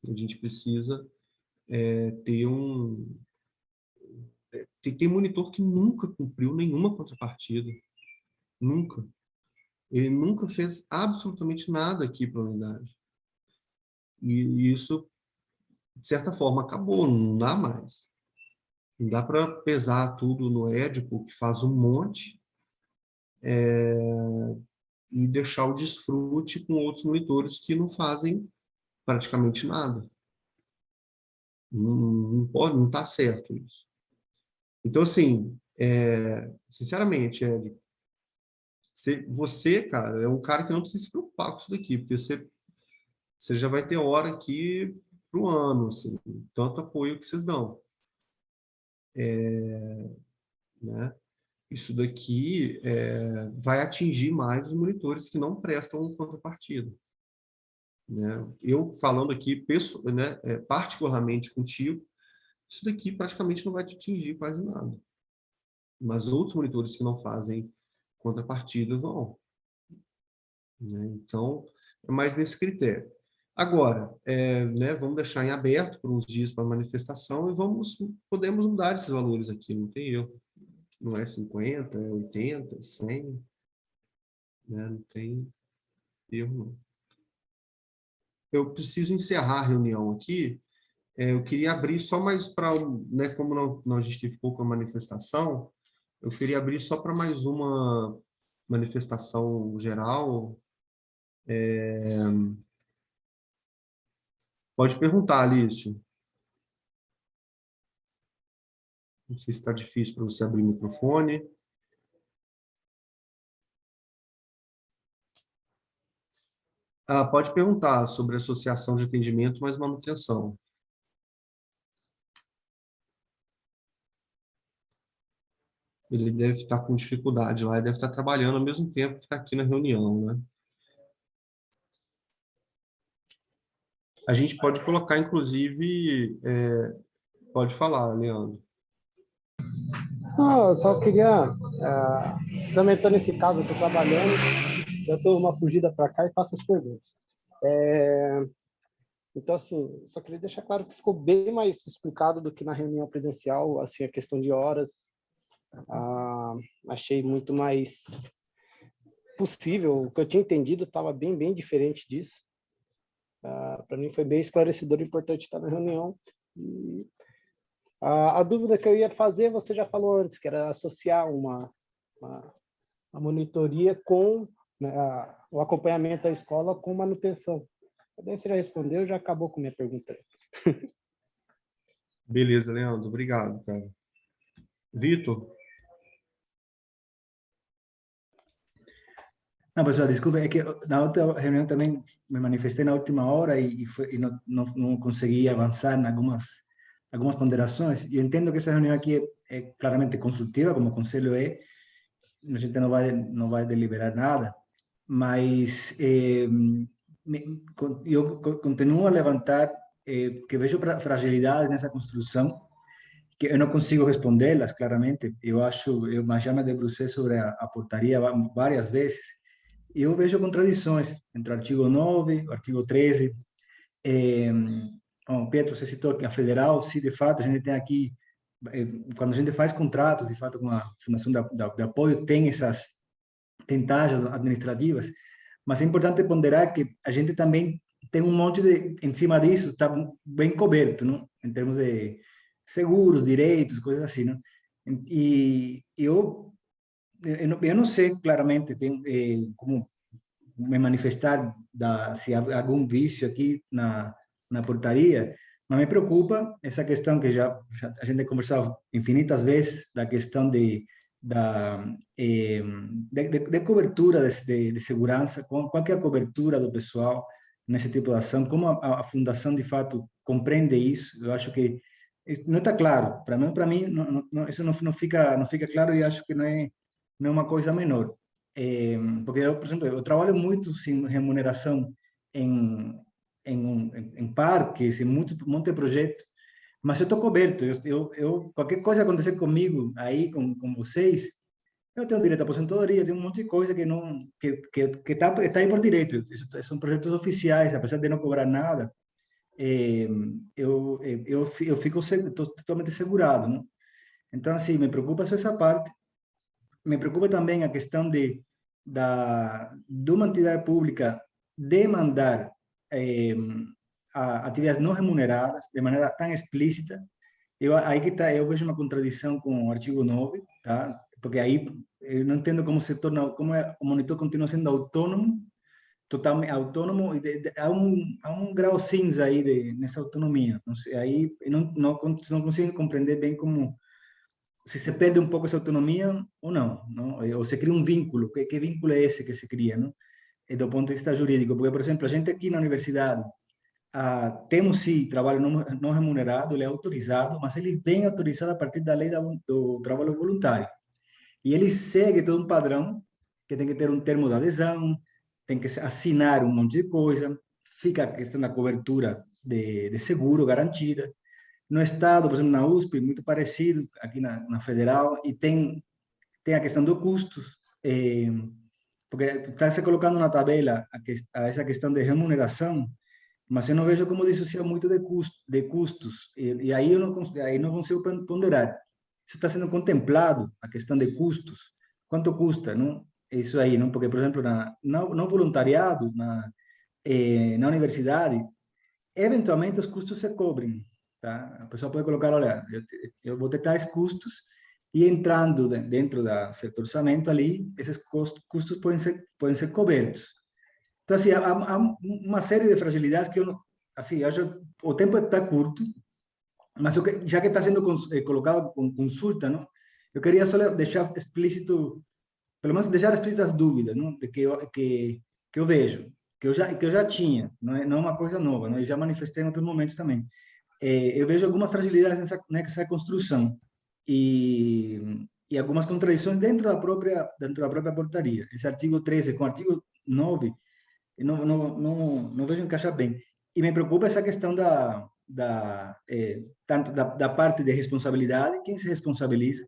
A gente precisa ter tem monitor que nunca cumpriu nenhuma contrapartida, nunca. Ele nunca fez absolutamente nada aqui para a unidade. E isso, de certa forma, acabou, não dá mais. Não dá para pesar tudo no Édipo, que faz um monte, e deixar o desfrute com outros monitores que não fazem praticamente nada. Não pode, não está certo isso. Então, assim, sinceramente, Ed, você, cara, é um cara que não precisa se preocupar com isso daqui, porque você já vai ter hora aqui para o ano, assim, tanto apoio que vocês dão. Né? Isso daqui vai atingir mais os monitores que não prestam contrapartida. Né? Eu falando aqui, né, particularmente contigo, isso daqui praticamente não vai te atingir quase nada. Mas outros monitores que não fazem contrapartida vão. Né? Então, é mais nesse critério. Agora, né, vamos deixar em aberto por uns dias para manifestação e podemos mudar esses valores aqui, não tem erro. Não é 50, é 80, 100, né? Não tem erro, não. Eu preciso encerrar a reunião aqui. Eu queria abrir só mais para, né, como não justificou com a manifestação, eu queria abrir só para mais uma manifestação geral. Pode perguntar, Alice. Não sei se está difícil para você abrir o microfone. Pode perguntar sobre associação de atendimento mais manutenção. Ele deve estar com dificuldade lá, ele deve estar trabalhando ao mesmo tempo que está aqui na reunião, né? A gente pode colocar, inclusive, pode falar, Leandro.
Não, eu só queria, também estou nesse caso, estou trabalhando, eu dou uma fugida para cá e faço as perguntas. Então, assim, só queria deixar claro que ficou bem mais explicado do que na reunião presencial, assim, a questão de horas. Achei muito mais possível, o que eu tinha entendido estava bem diferente disso. Para mim foi bem esclarecedor e importante estar na reunião. E a dúvida que eu ia fazer, você já falou antes, que era associar uma monitoria com, né, o acompanhamento da escola com manutenção. Daí você já respondeu, já acabou com minha pergunta.
Beleza, Leandro. Obrigado, cara. Vitor?
Não, pessoal, desculpa, é que na outra reunião também me manifestei na última hora e não consegui avançar em algumas ponderações. E entendo que essa reunião aqui é claramente consultiva, como o conselho é, a gente não vai deliberar nada, mas eu continuo a levantar que vejo fragilidades nessa construção, que eu não consigo respondê-las claramente. Eu já me debrucei sobre a portaria várias vezes. Eu vejo contradições entre o artigo 9, o artigo 13. Pedro, você citou que a federal, se de fato a gente tem aqui, quando a gente faz contratos, de fato, com a Fundação de Apoio, tem taxas administrativas, mas é importante ponderar que a gente também tem um monte em cima disso, está bem coberto, não? Em termos de seguros, direitos, coisas assim, não? E eu não sei claramente como me manifestar se há algum vício aqui na portaria, mas me preocupa essa questão que já a gente conversou infinitas vezes, da questão de cobertura de segurança, qual que é a cobertura do pessoal nesse tipo de ação, como a fundação de fato compreende isso. Eu acho que não está claro, para mim isso não fica claro, e acho que não é uma coisa menor. Porque eu, por exemplo, eu trabalho muito sem remuneração em parques, em um monte de projetos, mas eu estou coberto. Qualquer coisa acontecer comigo aí, com vocês, eu tenho direito à aposentadoria, tenho um monte de coisa que não que tá aí por direito. Isso são projetos oficiais, apesar de não cobrar nada, eu fico totalmente segurado, não? Então, assim, me preocupa só essa parte. Me preocupa também a questão de uma entidade pública demandar atividades não remuneradas de maneira tão explícita. Aí que tá, eu vejo uma contradição com o artigo 9, tá? Porque aí eu não entendo como o monitor continua sendo autônomo, totalmente autônomo, e há um grau cinza aí nessa autonomia. Não sei, aí eu não consigo compreender bem como se perde um pouco essa autonomia ou não, ou se cria um vínculo. Que vínculo é esse que se cria, não? E do ponto de vista jurídico, porque, por exemplo, a gente aqui na universidade temos sim trabalho não remunerado, ele é autorizado, mas ele vem autorizado a partir da lei do trabalho voluntário. E ele segue todo um padrão, que tem que ter um termo de adesão, tem que assinar um monte de coisa, fica a questão da cobertura de seguro garantida. No Estado, por exemplo, na USP, muito parecido, aqui na Federal, e tem a questão dos custos, porque está se colocando na tabela essa questão de remuneração, mas eu não vejo como dissociar muito de custos, e aí aí não consigo ponderar. Isso está sendo contemplado, a questão de custos. Quanto custa, não? Isso aí, não? Porque, por exemplo, no voluntariado, na universidade, eventualmente os custos se cobrem, tá? A pessoa pode colocar, olha, eu vou ter tais custos, e entrando dentro do certo orçamento ali, esses custos podem ser cobertos. Então, assim, há uma série de fragilidades que eu não, assim, acho, o tempo está curto, mas já que está sendo colocado com consulta, não? Eu queria só deixar explícito, pelo menos deixar explícitas as dúvidas, não? De que eu vejo, que eu já tinha, não é uma coisa nova, não? Eu já manifestei em outros momentos também. Eu vejo algumas fragilidades nessa construção e algumas contradições dentro da própria portaria. Esse artigo 13 com o artigo 9, eu não vejo encaixar bem. E me preocupa essa questão tanto da parte de responsabilidade, quem se responsabiliza.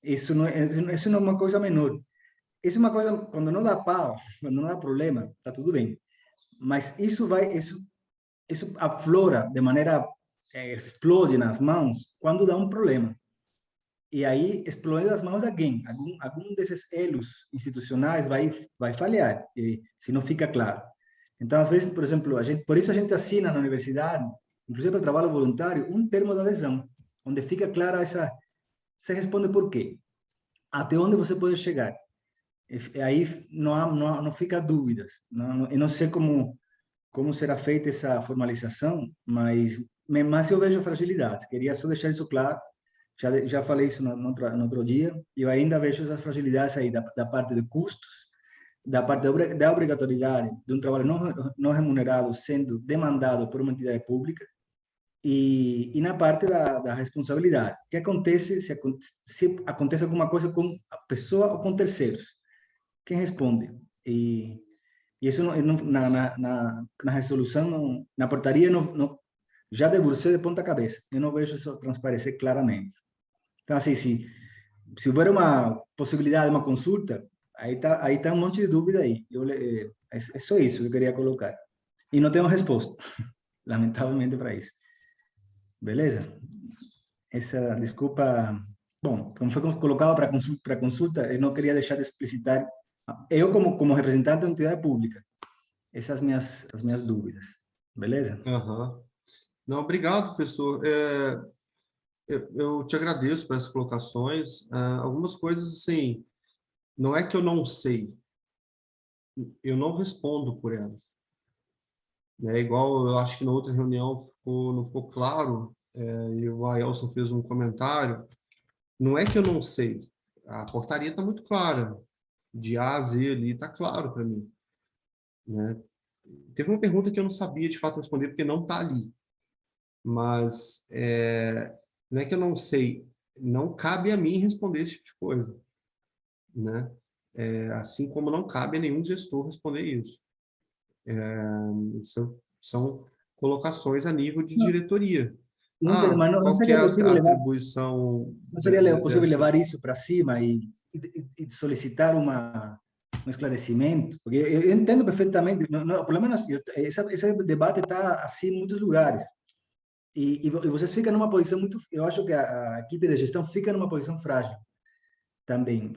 Isso não é uma coisa menor. Isso é uma coisa, quando não dá pau, quando não dá problema, está tudo bem. Mas isso aflora de maneira, explode nas mãos quando dá um problema. E aí explode nas mãos de alguém. Algum desses elos institucionais vai falhar, se não fica claro. Então, às vezes, por exemplo, por isso a gente assina na universidade, inclusive para trabalho voluntário, um termo de adesão, onde fica clara você responde por quê, até onde você pode chegar. E aí não fica dúvidas. Eu não sei como será feita essa formalização, mas eu vejo fragilidades. Queria só deixar isso claro. Já falei isso no outro dia, e eu ainda vejo essas fragilidades aí da parte de custos, da parte da obrigatoriedade de um trabalho não remunerado sendo demandado por uma entidade pública, e na parte da responsabilidade. O que acontece se acontece alguma coisa com a pessoa ou com terceiros? Quem responde? E isso na resolução, na portaria, já debrucei de ponta cabeça. Eu não vejo isso transparecer claramente. Então, assim, se houver uma possibilidade de uma consulta, aí tá um monte de dúvida aí. É só isso que eu queria colocar. E não tenho resposta, lamentavelmente, para isso. Beleza? Essa desculpa, bom, como foi colocado para consulta, eu não queria deixar de explicitar, eu como representante da entidade pública, essas as minhas dúvidas. Beleza?
Aham. Não, obrigado, professor. Eu te agradeço por essas colocações. Algumas coisas, assim, não é que eu não sei, eu não respondo por elas. É igual, eu acho que na outra reunião não ficou claro, e o Aelson fez um comentário, não é que eu não sei, a portaria está muito clara, de A a Z ali, está claro para mim. Né? Teve uma pergunta que eu não sabia de fato responder, porque não está ali. Mas não é que eu não sei, não cabe a mim responder esse tipo de coisa. Né? Assim como não cabe a nenhum gestor responder isso. São colocações a nível de diretoria.
Mas não
Qual que é
seria possível
a
levar,
atribuição
não seria possível
dessa?
levar isso para cima e solicitar um esclarecimento? Porque eu entendo perfeitamente, pelo menos esse debate está assim em muitos lugares. E vocês ficam numa posição muito, eu acho que a equipe de gestão fica numa posição frágil também.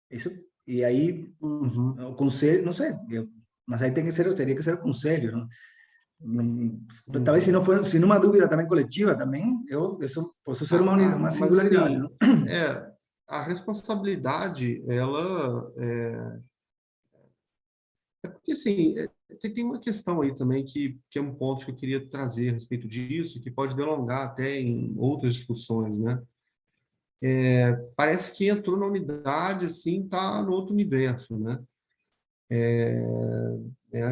Isso, e aí
Uhum.
o conselho, não sei, mas aí teria que ser o conselho, não? Talvez se não for, se numa dúvida também coletiva, também posso ser uma
Mas
singularidade,
assim,
não?
é, a responsabilidade, ela porque assim, tem uma questão aí também que é um ponto que eu queria trazer a respeito disso, que pode delongar até em outras discussões, né? Parece que entrou na unidade, assim, tá no outro universo, né?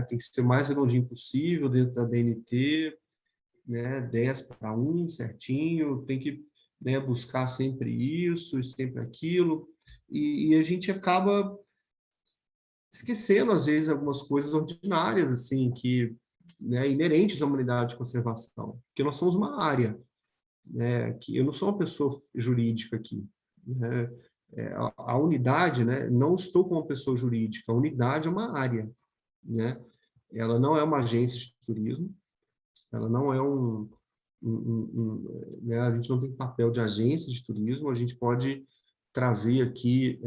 Tem que ser o mais redondinho possível dentro da BNT, né? 10 para 1, certinho, tem que né, buscar sempre isso e sempre aquilo, e a gente acaba esquecendo, às vezes, algumas coisas ordinárias, assim, que, né, inerentes à humanidade de conservação, porque nós somos uma área, né, que eu não sou uma pessoa jurídica aqui, né, a unidade, né, não estou como uma pessoa jurídica, a unidade é uma área, né, ela não é uma agência de turismo, ela não é né, a gente não tem papel de agência de turismo, a gente pode trazer aqui,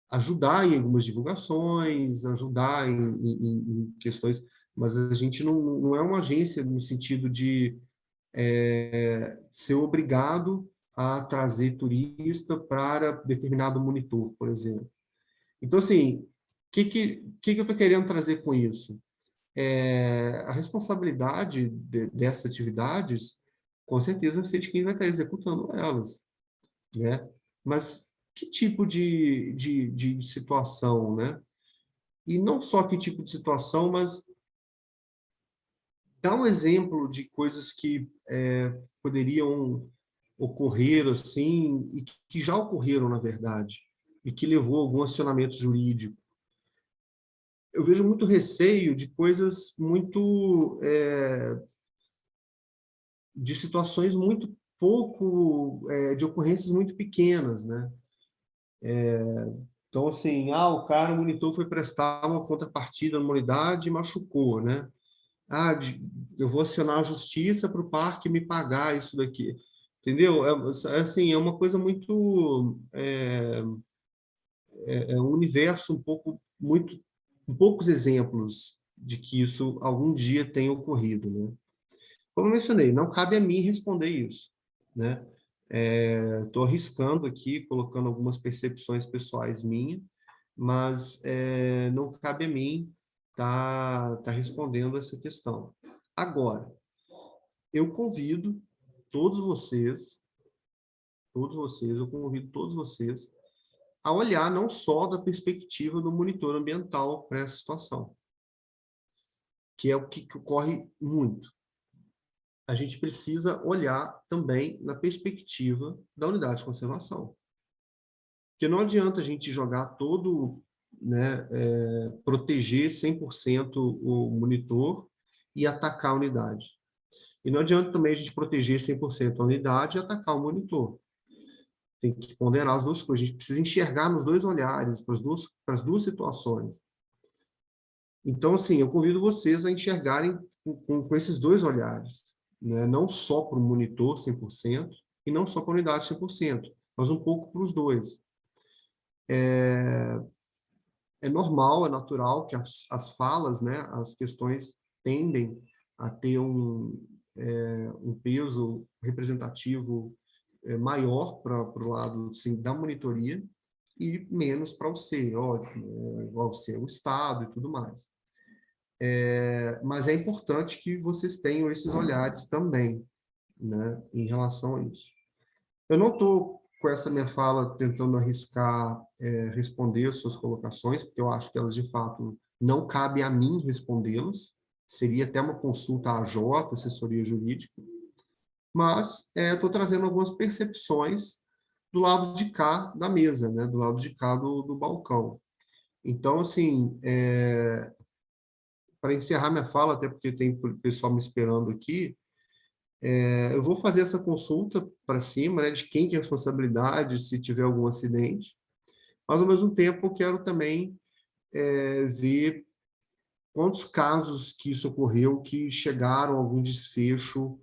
ajudar em algumas divulgações, ajudar em questões, mas a gente não é uma agência no sentido de ser obrigado a trazer turista para determinado monitor, por exemplo. Então, assim, o que eu estou querendo trazer com isso? A responsabilidade dessas atividades, com certeza, vai ser de quem vai estar executando elas, né? Mas que tipo de situação, né? E não só que tipo de situação, mas dá um exemplo de coisas que poderiam ocorrer assim, e que já ocorreram, na verdade, e que levou a algum acionamento jurídico. Eu vejo muito receio de coisas muito de situações muito pouco, de ocorrências muito pequenas, né? Então, assim, o cara, o monitor foi prestar uma contrapartida numa unidade e machucou, né? Eu vou acionar a justiça para o parque me pagar isso daqui. Entendeu? Assim, é uma coisa muito... um universo um pouco, muito... com poucos exemplos de que isso algum dia tenha ocorrido, né? Como eu mencionei, não cabe a mim responder isso, né? Estou arriscando aqui, colocando algumas percepções pessoais minhas, mas não cabe a mim tá respondendo essa questão. Agora, eu convido eu convido todos vocês a olhar não só da perspectiva do monitor ambiental para essa situação, que é o que ocorre muito. A gente precisa olhar também na perspectiva da unidade de conservação. Porque não adianta a gente jogar todo, né, proteger 100% o monitor e atacar a unidade. E não adianta também a gente proteger 100% a unidade e atacar o monitor. Tem que ponderar as duas coisas. A gente precisa enxergar nos dois olhares, para as duas situações. Então, assim, eu convido vocês a enxergarem com esses dois olhares, né? Não só para o monitor 100% e não só para a unidade 100%, mas um pouco para os dois. É normal, é natural que as falas, né, as questões tendem a ter um peso representativo maior para o lado assim, da monitoria e menos para o C, óbvio, igual o C, o Estado e tudo mais. Mas é importante que vocês tenham esses olhares também, né, em relação a isso. Eu não estou, com essa minha fala, tentando arriscar responder as suas colocações, porque eu acho que elas, de fato, não cabe a mim respondê-las. Seria até uma consulta à AJ, assessoria jurídica. Mas estou trazendo algumas percepções do lado de cá da mesa, né? Do lado de cá do balcão. Então, assim, para encerrar minha fala, até porque tem pessoal me esperando aqui, eu vou fazer essa consulta para cima, né, de quem tem a responsabilidade se tiver algum acidente, mas, ao mesmo tempo, eu quero também ver quantos casos que isso ocorreu que chegaram a algum desfecho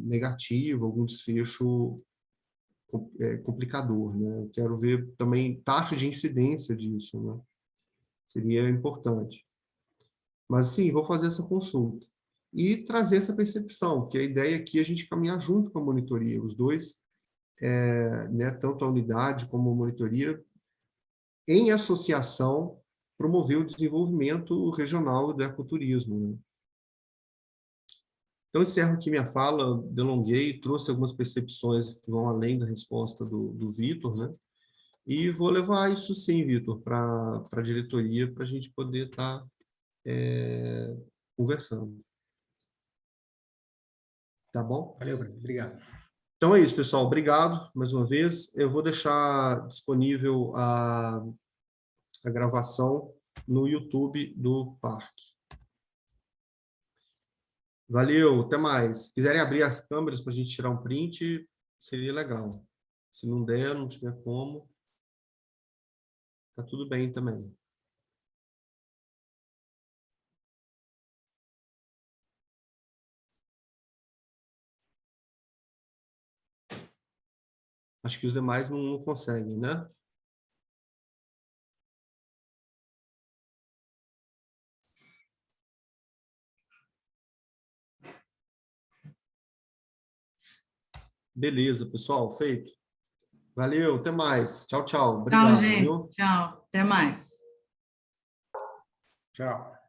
negativo, algum desfecho complicador, né? Eu quero ver também taxa de incidência disso, né? Seria importante. Mas, sim, vou fazer essa consulta. E trazer essa percepção, que a ideia aqui é a gente caminhar junto com a monitoria, os dois, né, tanto a unidade como a monitoria, em associação, promover o desenvolvimento regional do ecoturismo, né? Então, encerro aqui minha fala, delonguei, trouxe algumas percepções que vão além da resposta do Vitor, né? E vou levar isso sim, Vitor, para a diretoria, para a gente poder estar conversando. Tá bom?
Valeu, obrigado.
Então é isso, pessoal. Obrigado mais uma vez. Eu vou deixar disponível a gravação no YouTube do parque. Valeu, até mais. Se quiserem abrir as câmeras para a gente tirar um print, seria legal. Se não der, não tiver como, tá tudo bem também. Acho que os demais não conseguem, né? Beleza, pessoal, feito. Valeu, até mais. Tchau, tchau.
Tchau,
Obrigado,
gente.
viu?
Tchau. Até mais.
Tchau.